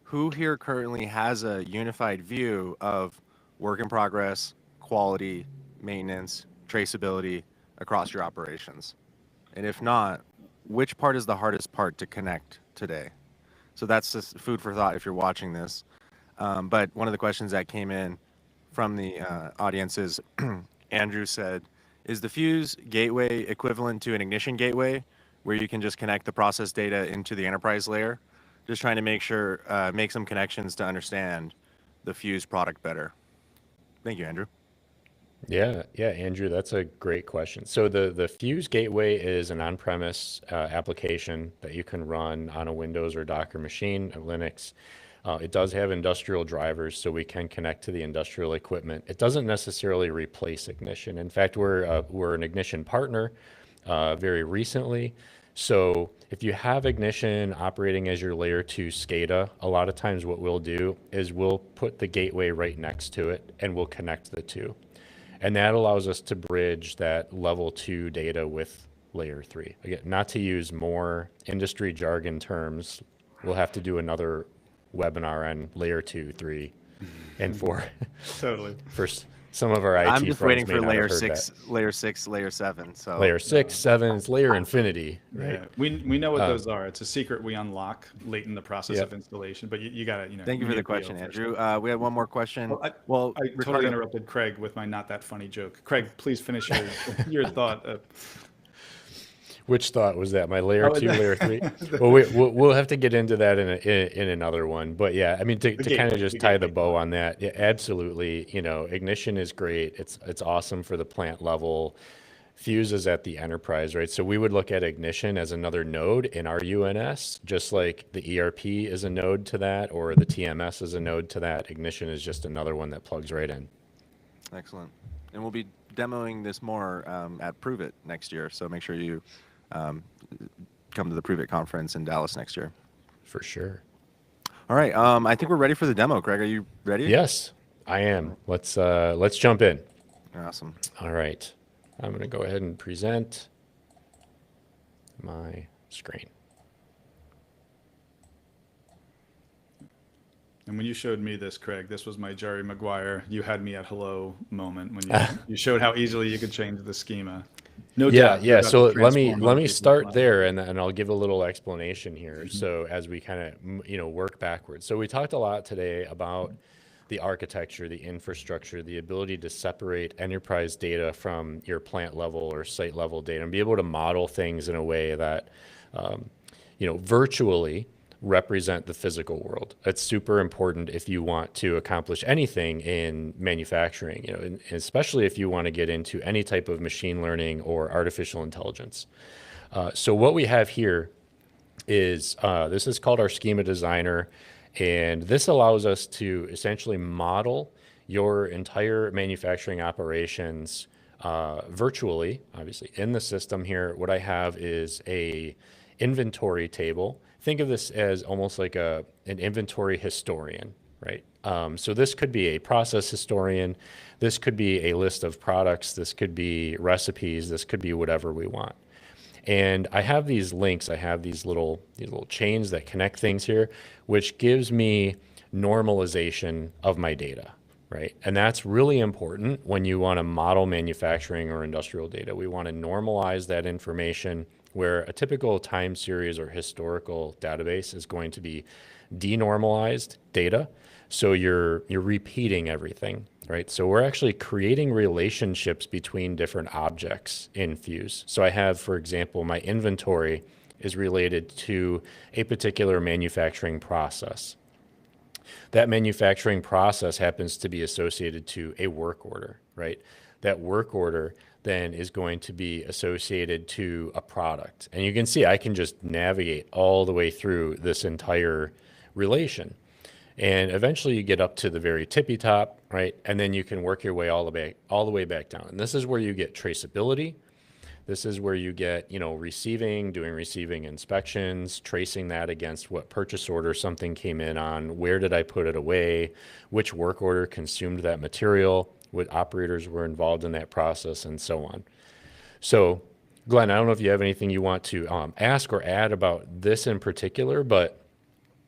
A: who here currently has a unified view of work in progress, quality, maintenance, traceability across your operations? And if not, which part is the hardest part to connect today? So that's just food for thought if you're watching this. But one of the questions that came in from the audience is, Andrew said, is the Fuuz gateway equivalent to an ignition gateway where you can just connect the process data into the enterprise layer? Just trying to make some connections to understand the Fuuz product better. Thank you, Andrew.
C: Yeah, Andrew, that's a great question. So the Fuuz gateway is an on-premise application that you can run on a Windows or Docker machine, a Linux. It does have industrial drivers, so we can connect to the industrial equipment. It doesn't necessarily replace Ignition. In fact, we're an Ignition partner very recently. So if you have Ignition operating as your layer 2 SCADA, a lot of times what we'll do is we'll put the gateway right next to it and we'll connect the two. And that allows us to bridge that level 2 data with layer 3. Again, not to use more industry jargon terms, we'll have to do another webinar on layer 2, 3, and 4.
B: Totally.
C: For some of our IT
A: I'm just
C: friends
A: waiting
C: may
A: for
C: not have
A: layer
C: heard
A: 6,
C: that.
A: layer 6, layer 7. So
C: Layer 6, 7, it's layer infinity, right?
B: Yeah, we know what those are. It's a secret we unlock late in the process
C: Yep.
B: of installation. But you got to,
A: thank you for the question, Andrew. We have one more question.
B: Well, I
A: Ricardo,
B: totally interrupted Craig with my not that funny joke. Craig, please finish your thought.
C: Which thought was that? My layer 2,
B: that-
C: layer 3? Well, we'll have to get into that in another one. But yeah, I mean, to kind of just tie the bow on that, yeah, absolutely. You know, Ignition is great. It's awesome for the plant level. Fuuz is at the enterprise, right? So we would look at Ignition as another node in our UNS, just like the ERP is a node to that, or the TMS is a node to that. Ignition is just another one that plugs right in.
A: excellent. And we'll be demoing this more at Prove It next year. So make sure you come to the Prove It conference in Dallas next year.
C: For sure.
A: All right. I think we're ready for the demo. Craig, are you ready?
C: Yes, I am. Let's jump in.
A: Awesome.
C: All right. I'm going to go ahead and present my screen.
B: And when you showed me this, Craig, this was my Jerry Maguire, you had me at hello moment when you showed how easily you could change the schema. No doubt.
C: Yeah. So let me
B: transform
C: start there, and I'll give a little explanation here. So as we kind of work backwards. So we talked a lot today about the architecture, the infrastructure, the ability to separate enterprise data from your plant level or site level data, and be able to model things in a way that virtually represent the physical world. It's super important if you want to accomplish anything in manufacturing, and especially if you want to get into any type of machine learning or artificial intelligence. So what we have here is, this is called our schema designer, and this allows us to essentially model your entire manufacturing operations virtually, obviously in the system here. What I have is a inventory table. Think of this as almost like an inventory historian, right? So this could be a process historian. This could be a list of products. This could be recipes. This could be whatever we want. And I have these links. I have these little chains that connect things here, which gives me normalization of my data, right? And that's really important when you want to model manufacturing or industrial data. We want to normalize that information, where a typical time series or historical database is going to be denormalized data. So you're repeating everything, right? So we're actually creating relationships between different objects in Fuuz. So I have, for example, my inventory is related to a particular manufacturing process. That manufacturing process happens to be associated to a work order, right? That work order then is going to be associated to a product. And you can see I can just navigate all the way through this entire relation. And eventually you get up to the very tippy top, right? And then you can work your way all the way back down. And this is where you get traceability. This is where you get, doing receiving inspections, tracing that against what purchase order something came in on, where did I put it away, which work order consumed that material, what operators were involved in that process, and so on. So, Glenn, I don't know if you have anything you want to ask or add about this in particular, but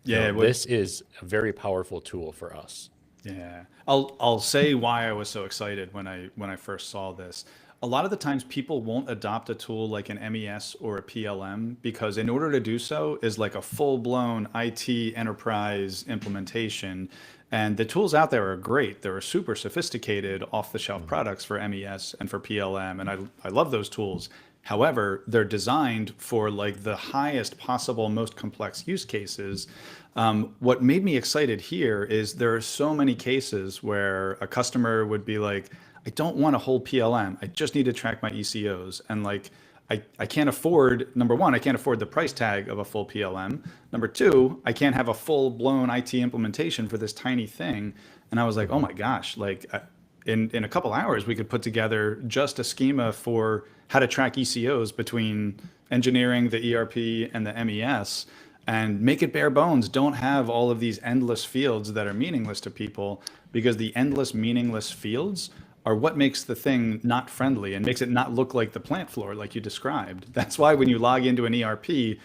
C: this is a very powerful tool for us.
B: Yeah, I'll say why I was so excited when I first saw this. A lot of the times people won't adopt a tool like an MES or a PLM because in order to do so is like a full-blown IT enterprise implementation. And the tools out there are great. They're super sophisticated off-the-shelf products for MES and for PLM. And I love those tools. However, they're designed for like the highest possible, most complex use cases. What made me excited here is there are so many cases where a customer would be like, I don't want a whole PLM. I just need to track my ECOs. And like, I can't afford, number one, I can't afford the price tag of a full PLM. Number two, I can't have a full blown IT implementation for this tiny thing. And I was like, oh my gosh, like in a couple hours, we could put together just a schema for how to track ECOs between engineering, the ERP, and the MES, and make it bare bones. Don't have all of these endless fields that are meaningless to people, because the endless meaningless fields are what makes the thing not friendly and makes it not look like the plant floor like you described. That's why when you log into an ERP,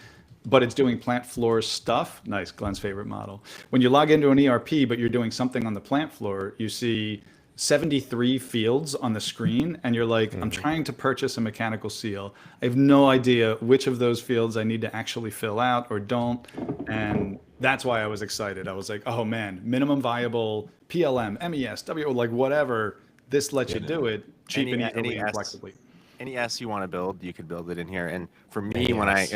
B: but it's doing plant floor stuff. Nice, Glenn's favorite model. When you log into an ERP, but you're doing something on the plant floor, you see 73 fields on the screen, and you're like, I'm trying to purchase a mechanical seal. I have no idea which of those fields I need to actually fill out or don't. And that's why I was excited. I was like, oh man, minimum viable PLM, MES, like whatever. This lets you do it cheap and easily and flexibly.
A: Any S you want to build, you can build it in here. And for me, when I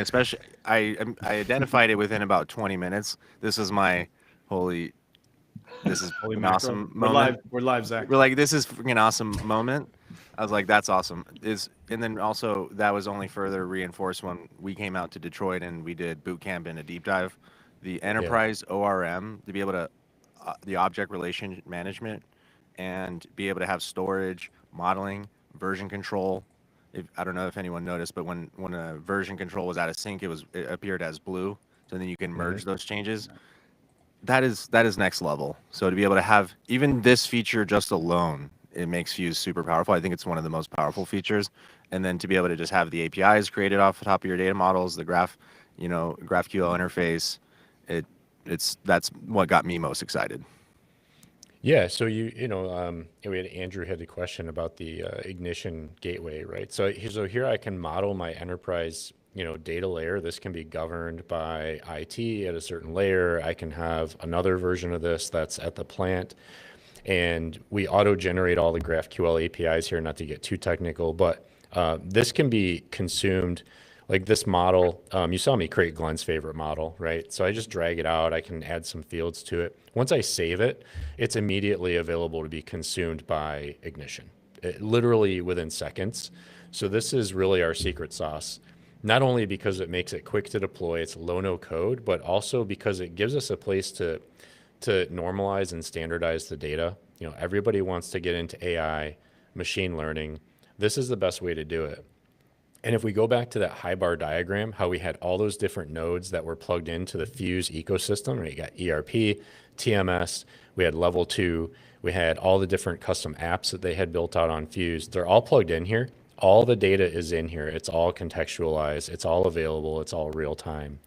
A: identified it within about 20 minutes. This is my this is an awesome moment.
B: We're live, Zach.
A: We're like, this is freaking awesome moment. I was like, that's awesome. And then also that was only further reinforced when we came out to Detroit and we did boot camp and a deep dive. The enterprise ORM, to be able to the object relation management and be able to have storage, modeling, version control. I don't know if anyone noticed, but when a version control was out of sync, it appeared as blue. So then you can merge those changes. That is next level. So to be able to have even this feature just alone, it makes Fuuz super powerful. I think it's one of the most powerful features. And then to be able to just have the APIs created off the top of your data models, the GraphQL interface, that's what got me most excited.
C: Yeah, so we had Andrew had the question about the ignition gateway, right? So here I can model my enterprise, data layer. This can be governed by IT at a certain layer. I can have another version of this that's at the plant, and we auto-generate all the GraphQL APIs here. Not to get too technical, but this can be consumed. Like this model, you saw me create Glenn's favorite model, right? So I just drag it out. I can add some fields to it. Once I save it, it's immediately available to be consumed by Ignition, literally within seconds. So this is really our secret sauce, not only because it makes it quick to deploy, it's low-no code, but also because it gives us a place to normalize and standardize the data. Everybody wants to get into AI, machine learning. This is the best way to do it. And if we go back to that Highbar diagram, how we had all those different nodes that were plugged into the Fuuz ecosystem, right? You got ERP, TMS, we had level 2, we had all the different custom apps that they had built out on Fuuz. They're all plugged in here. All the data is in here. It's all contextualized. It's all available. It's all real time.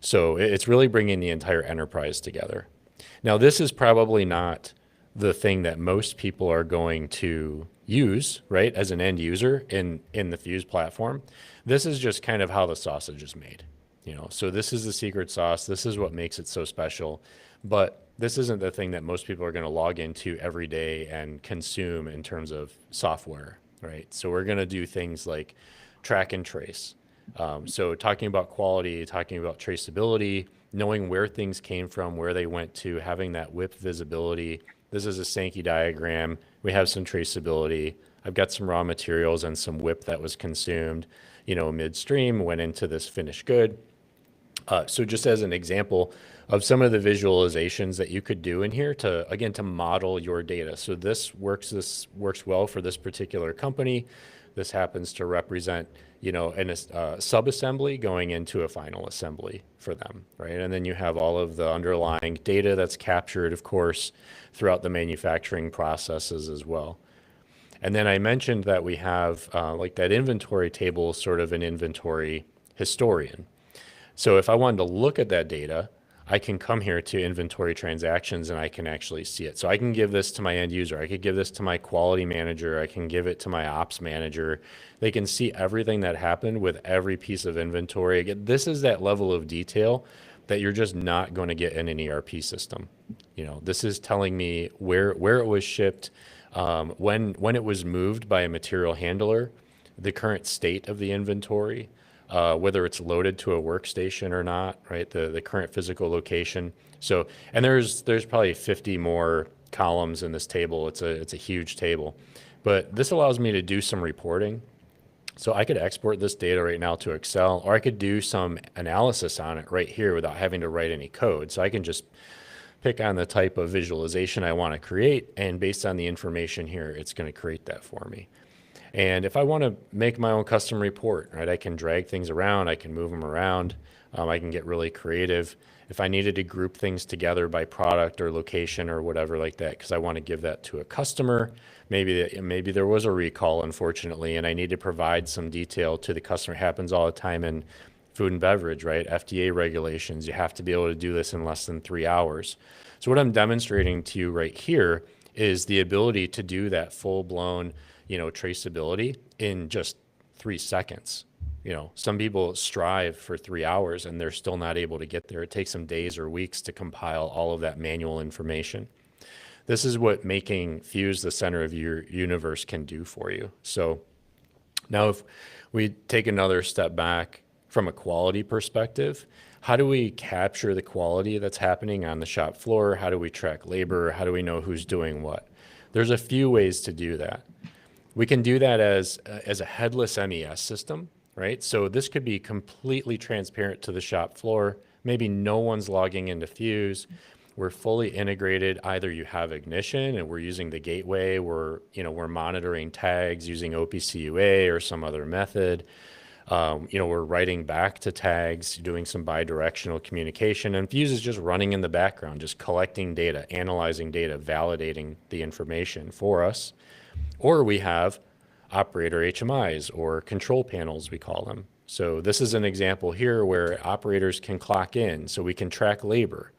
C: So it's really bringing the entire enterprise together. Now, this is probably not the thing that most people are going to use, right, as an end user in the Fuuz platform. This is just kind of how the sausage is made, so this is the secret sauce. This is what makes it so special, but this isn't the thing that most people are going to log into every day and consume in terms of software, right? So we're going to do things like track and trace. So talking about quality, talking about traceability, knowing where things came from, where they went to, having that WIP visibility. This is a Sankey diagram. We have some traceability. I've got some raw materials and some WIP that was consumed, midstream, went into this finished good. So just as an example of some of the visualizations that you could do in here to model your data. So this works well for this particular company. This happens to represent, a sub-assembly going into a final assembly for them, right? And then you have all of the underlying data that's captured, of course, throughout the manufacturing processes as well. And then I mentioned that we have like that inventory table, sort of an inventory historian. So if I wanted to look at that data, I can come here to inventory transactions and I can actually see it. So I can give this to my end user. I could give this to my quality manager. I can give it to my ops manager. They can see everything that happened with every piece of inventory. Again, this is that level of detail that you're just not going to get in an ERP system. This is telling me where it was shipped, when it was moved by a material handler, the current state of the inventory, whether it's loaded to a workstation or not, right? The current physical location. So, and there's probably 50 more columns in this table. It's a huge table, but this allows me to do some reporting. So I could export this data right now to Excel, or I could do some analysis on it right here without having to write any code. So I can just pick on the type of visualization I want to create, and based on the information here, it's going to create that for me. And if I want to make my own custom report, right, I can drag things around, I can move them around. I can get really creative if I needed to group things together by product or location or whatever like that, because I want to give that to a customer. Maybe there was a recall, unfortunately, and I need to provide some detail to the customer. It happens all the time in food and beverage, right? FDA regulations, you have to be able to do this in less than 3 hours. So what I'm demonstrating to you right here is the ability to do that full-blown, traceability in just 3 seconds. Some people strive for 3 hours and they're still not able to get there. It takes them days or weeks to compile all of that manual information. This is what making Fuuz the center of your universe can do for you. So now if we take another step back from a quality perspective, how do we capture the quality that's happening on the shop floor? How do we track labor? How do we know who's doing what? There's a few ways to do that. We can do that as a headless MES system, right? So this could be completely transparent to the shop floor. Maybe no one's logging into Fuuz. We're fully integrated. Either you have Ignition and we're using the gateway, we're monitoring tags using OPC-UA or some other method. We're writing back to tags, doing some bi-directional communication, and Fuuz is just running in the background, just collecting data, analyzing data, validating the information for us. Or we have operator HMIs or control panels, we call them. So this is an example here where operators can clock in so we can track labor.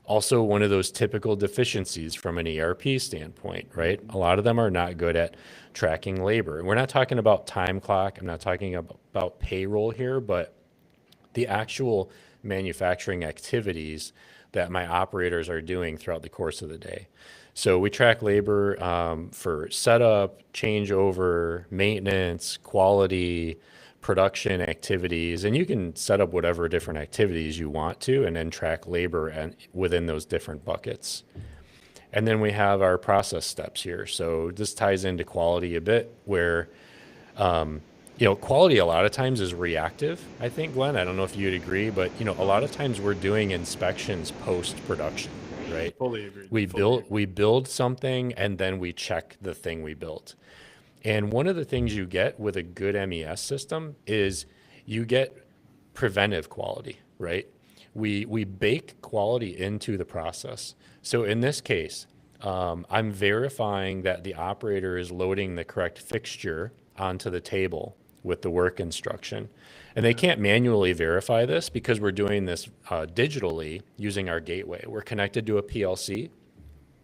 C: Also, one of those typical deficiencies from an ERP standpoint, right? A lot of them are not good at tracking labor. And we're not talking about time clock. I'm not talking about payroll here, but the actual manufacturing activities that my operators are doing throughout the course of the day. So we track labor for setup, changeover, maintenance, quality, production activities, and you can set up whatever different activities you want to and then track labor and within those different buckets. And then we have our process steps here. So this ties into quality a bit where, quality a lot of times is reactive, I think, Glenn. I don't know if you'd agree, but, a lot of times we're doing inspections post-production, right?
B: Fully agree.
C: We build something and then we check the thing we built. And one of the things you get with a good MES system is you get preventive quality, right? We bake quality into the process. So in this case, I'm verifying that the operator is loading the correct fixture onto the table with the work instruction. And they can't manually verify this because we're doing this digitally using our gateway. We're connected to a PLC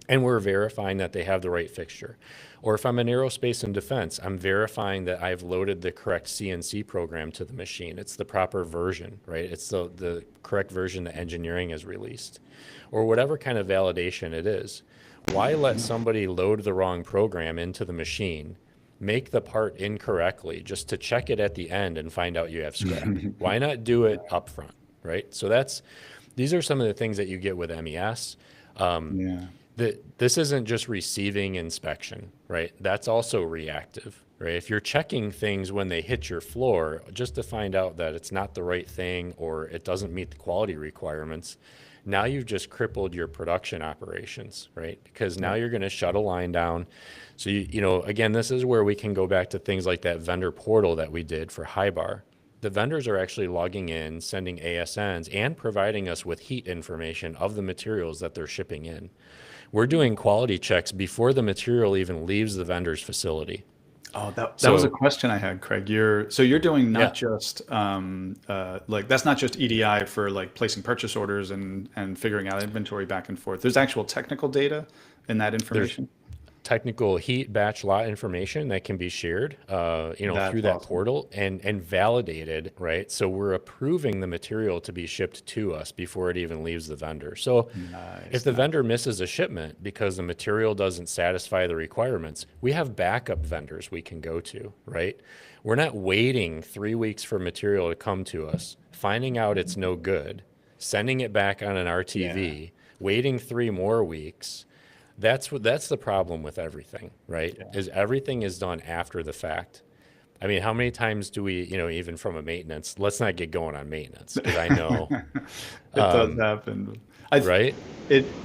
C: and we're verifying that they have the right fixture. Or if I'm in aerospace and defense, I'm verifying that I've loaded the correct CNC program to the machine. It's the proper version, right? It's the correct version that engineering has released. Or whatever kind of validation it is. Why let somebody load the wrong program into the machine, make the part incorrectly, just to check it at the end and find out you have scrap? Why not do it up front, right? So these are some of the things that you get with MES. This isn't just receiving inspection, right? That's also reactive, right? If you're checking things when they hit your floor just to find out that it's not the right thing or it doesn't meet the quality requirements, now you've just crippled your production operations, right? Because now you're going to shut a line down. So, again, this is where we can go back to things like that vendor portal that we did for Highbar. The vendors are actually logging in, sending ASNs, and providing us with heat information of the materials that they're shipping in. We're doing quality checks before the material even leaves the vendor's facility.
B: Oh, that was a question I had, Craig. You're doing not just that's not just EDI for like placing purchase orders and figuring out inventory back and forth. There's actual technical data in that information.
C: There's technical heat batch lot information that can be shared, through that portal and validated, right? So we're approving the material to be shipped to us before it even leaves the vendor. So if the vendor misses a shipment because the material doesn't satisfy the requirements, we have backup vendors we can go to, right? We're not waiting 3 weeks for material to come to us, finding out it's no good, sending it back on an RTV, waiting 3 more weeks. That's the problem with everything, right? Is everything is done after the fact. I mean, how many times do we, even from a maintenance, let's not get going on maintenance because I know,
B: It does happen.
C: right?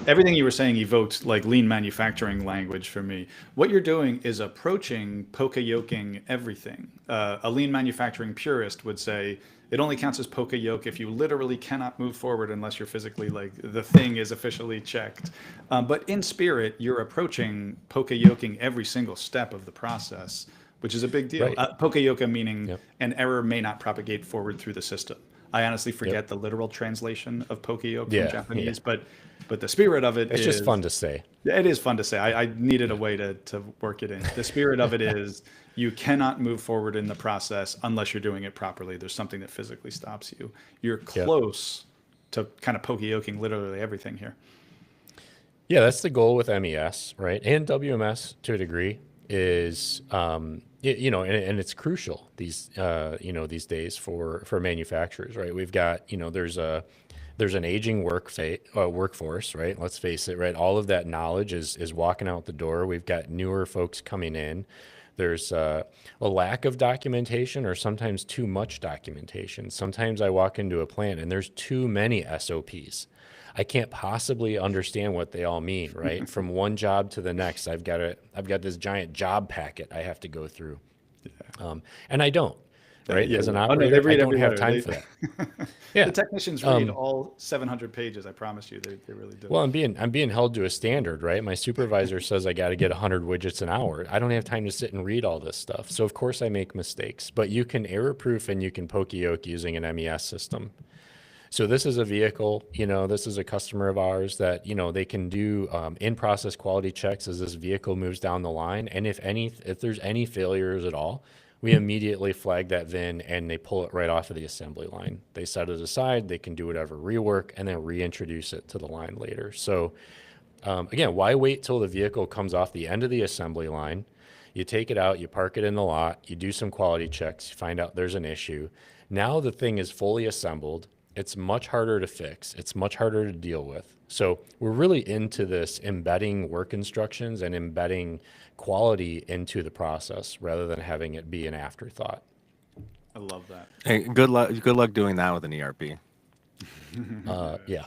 B: Everything you were saying evoked like lean manufacturing language for me. What you're doing is approaching poka-yoking everything. A lean manufacturing purist would say it only counts as poka-yoke if you literally cannot move forward unless you're physically like the thing is officially checked. But in spirit, you're approaching poka-yoking every single step of the process, which is a big deal.
C: Right.
B: Poka-yoke meaning
C: Yep.
B: an error may not propagate forward through the system. I honestly forget the literal translation of poka-yoke from Japanese, but the spirit of it
C: It's
B: is
C: just fun to say.
B: it is fun to say. I needed a way to work it in. The spirit of it is you cannot move forward in the process unless you're doing it properly. There's something that physically stops you. You're close to kind of poka-yoking literally everything here.
C: Yeah, that's the goal with MES, right? And WMS to a degree is, and it's crucial these days for manufacturers, right? We've got, there's an aging workforce, right? Let's face it, right? All of that knowledge is walking out the door. We've got newer folks coming in. There's a lack of documentation or sometimes too much documentation. Sometimes I walk into a plant and there's too many SOPs. I can't possibly understand what they all mean, right? From one job to the next, I've got this giant job packet I have to go through, and I don't, right? As an operator, I don't have time for that. Yeah,
B: the technicians read all 700 pages. I promise you, they really do.
C: Well, I'm being held to a standard, right? My supervisor says I got to get 100 widgets an hour. I don't have time to sit and read all this stuff, so of course I make mistakes. But you can error-proof and you can poka-yoke using an MES system. So this is a vehicle, this is a customer of ours that, they can do in-process quality checks as this vehicle moves down the line. And if there's any failures at all, we immediately flag that VIN and they pull it right off of the assembly line. They set it aside, they can do whatever rework and then reintroduce it to the line later. So again, why wait till the vehicle comes off the end of the assembly line? You take it out, you park it in the lot, you do some quality checks, you find out there's an issue. Now the thing is fully assembled. It's much harder to fix. It's much harder to deal with. So we're really into this embedding work instructions and embedding quality into the process rather than having it be an afterthought.
B: I love that.
A: Hey, good luck doing that with an ERP.
C: Yeah.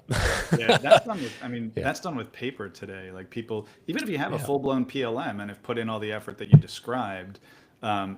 B: Yeah, that's done with, that's done with paper today. Like people, even if you have a full-blown PLM and have put in all the effort that you described,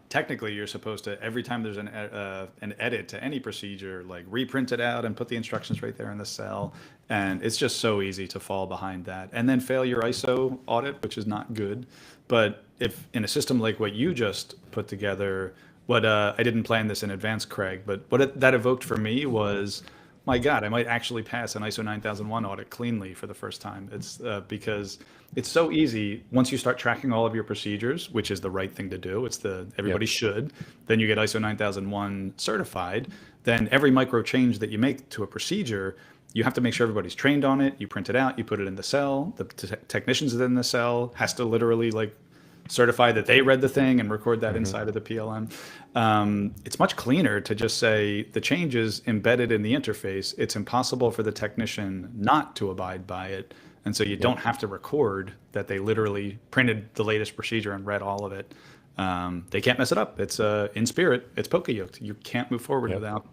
B: technically you're supposed to, every time there's an edit to any procedure, like reprint it out and put the instructions right there in the cell. And it's just so easy to fall behind that and then fail your ISO audit, which is not good. But if in a system like what you just put together, I didn't plan this in advance, Craig, but that evoked for me was, my God, I might actually pass an ISO 9001 audit cleanly for the first time. It's because it's so easy once you start tracking all of your procedures, which is the right thing to do. Everybody should. Then you get ISO 9001 certified. Then every micro change that you make to a procedure, you have to make sure everybody's trained on it. You print it out, you put it in the cell. The technicians in the cell has to literally certify that they read the thing and record that inside of the PLM. It's much cleaner to just say the change is embedded in the interface. It's impossible for the technician not to abide by it. And so you don't have to record that they literally printed the latest procedure and read all of it. They can't mess it up. It's in spirit, it's poka-yoked. You can't move forward without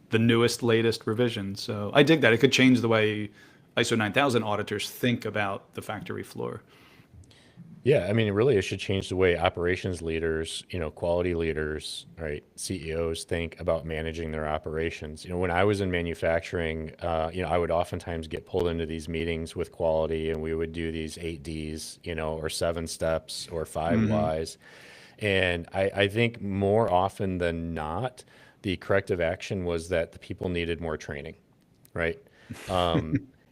B: the newest, latest revision. So I dig that. It could change the way ISO 9000 auditors think about the factory floor.
C: Yeah, really, it should change the way operations leaders, quality leaders, right, CEOs think about managing their operations. When I was in manufacturing, I would oftentimes get pulled into these meetings with quality, and we would do these 8Ds, or 7 steps or 5 Ys. And I think more often than not, the corrective action was that the people needed more training, right?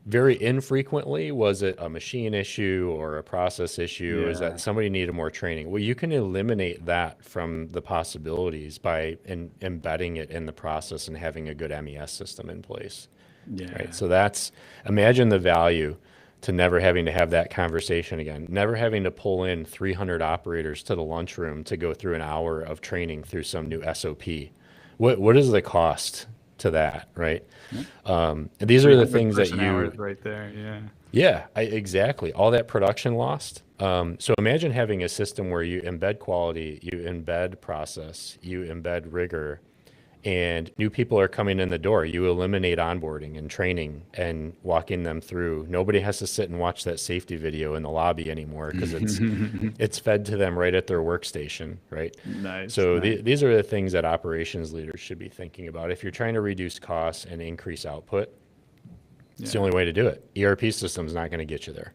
C: Very infrequently was it a machine issue or a process issue, is that somebody needed more training. Well, you can eliminate that from the possibilities by embedding it in the process and having a good MES system in place. Yeah. Right. So imagine the value to never having to have that conversation again, never having to pull in 300 operators to the lunchroom to go through an hour of training through some new SOP. What is the cost to that, right? These are the things that you
B: right there,
C: exactly, all that production lost. So imagine having a system where you embed quality, you embed process, you embed rigor, and new people are coming in the door. You eliminate onboarding and training and walking them through. Nobody has to sit and watch that safety video in the lobby anymore because it's fed to them right at their workstation, right?
B: Nice.
C: So these are the things that operations leaders should be thinking about. If you're trying to reduce costs and increase output, it's the only way to do it. ERP system is not going to get you there.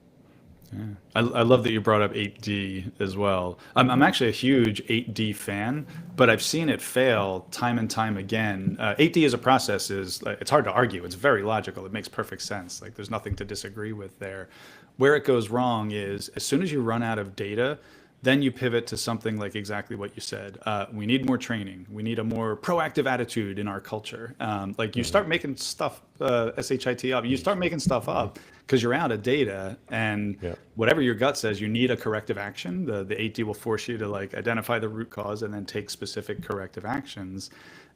B: Yeah. I love that you brought up 8D as well. I'm actually a huge 8D fan, but I've seen it fail time and time again. 8D as a process it's hard to argue. It's very logical. It makes perfect sense. Like there's nothing to disagree with there. Where it goes wrong is as soon as you run out of data, then you pivot to something like exactly what you said. We need more training. We need a more proactive attitude in our culture. Like you start making stuff, SHIT up, you start making stuff up because you're out of data, and whatever your gut says, you need a corrective action. The 8D will force you to like identify the root cause and then take specific corrective actions.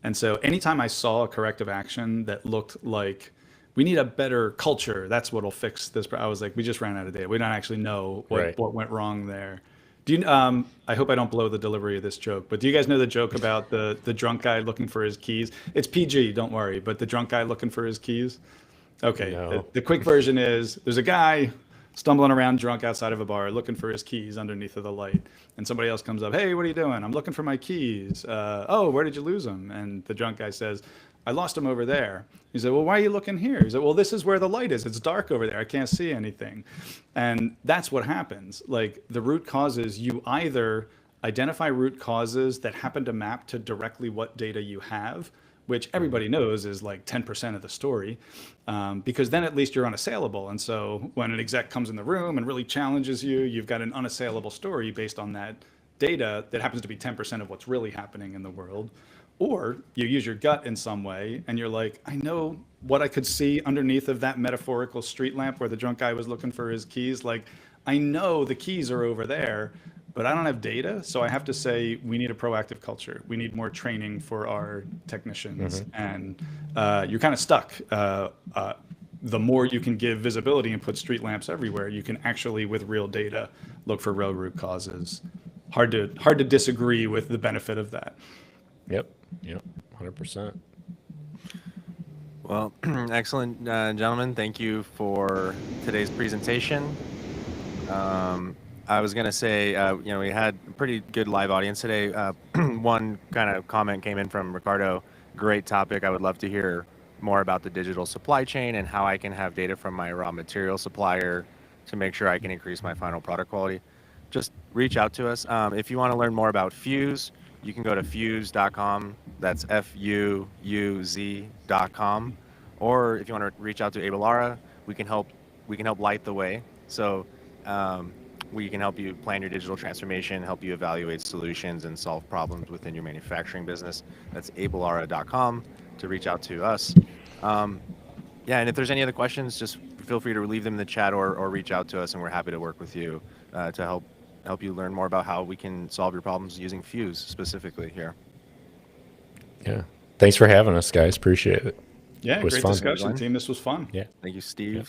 B: And so anytime I saw a corrective action that looked like we need a better culture, that's what'll fix this. I was like, we just ran out of data. We don't actually know what went wrong there. Do you, I hope I don't blow the delivery of this joke, but do you guys know the joke about the drunk guy looking for his keys? It's PG, don't worry, but the drunk guy looking for his keys? Okay,
C: no.
B: the quick version is there's a guy stumbling around drunk outside of a bar looking for his keys underneath of the light. And somebody else comes up, hey, what are you doing? I'm looking for my keys. Oh, where did you lose them? And the drunk guy says, I lost them over there. He said, well, why are you looking here? He said, well, this is where the light is. It's dark over there. I can't see anything. And that's what happens. Like the root causes, you either identify root causes that happen to map to directly what data you have, which everybody knows is like 10% of the story, because then at least you're unassailable. And so when an exec comes in the room and really challenges you, you've got an unassailable story based on that data that happens to be 10% of what's really happening in the world. Or you use your gut in some way and you're like, I know what I could see underneath of that metaphorical street lamp where the drunk guy was looking for his keys. Like, I know the keys are over there, but I don't have data. So I have to say, we need a proactive culture. We need more training for our technicians. And you're kind of stuck. The more you can give visibility and put street lamps everywhere, you can actually, with real data, look for real root causes. Hard to disagree with the benefit of that.
C: Yep, 100%.
A: Well, excellent, gentlemen. Thank you for today's presentation. I was going to say, we had a pretty good live audience today. One kind of comment came in from Ricardo. Great topic. I would love to hear more about the digital supply chain and how I can have data from my raw material supplier to make sure I can increase my final product quality. Just reach out to us. If you want to learn more about Fuuz, you can go to fuuz.com. That's FUUZ.com. Or if you want to reach out to Abelara, we can help light the way. So we can help you plan your digital transformation, help you evaluate solutions and solve problems within your manufacturing business. That's Abelara.com to reach out to us. And if there's any other questions, just feel free to leave them in the chat or reach out to us, and we're happy to work with you to help you learn more about how we can solve your problems using Fuuz specifically here.
C: Yeah. Thanks for having us, guys. Appreciate it.
B: Yeah,
C: It was
B: great
C: fun.
B: discussion, team. This was fun.
C: Yeah.
A: Thank you, Steve.
C: Yep.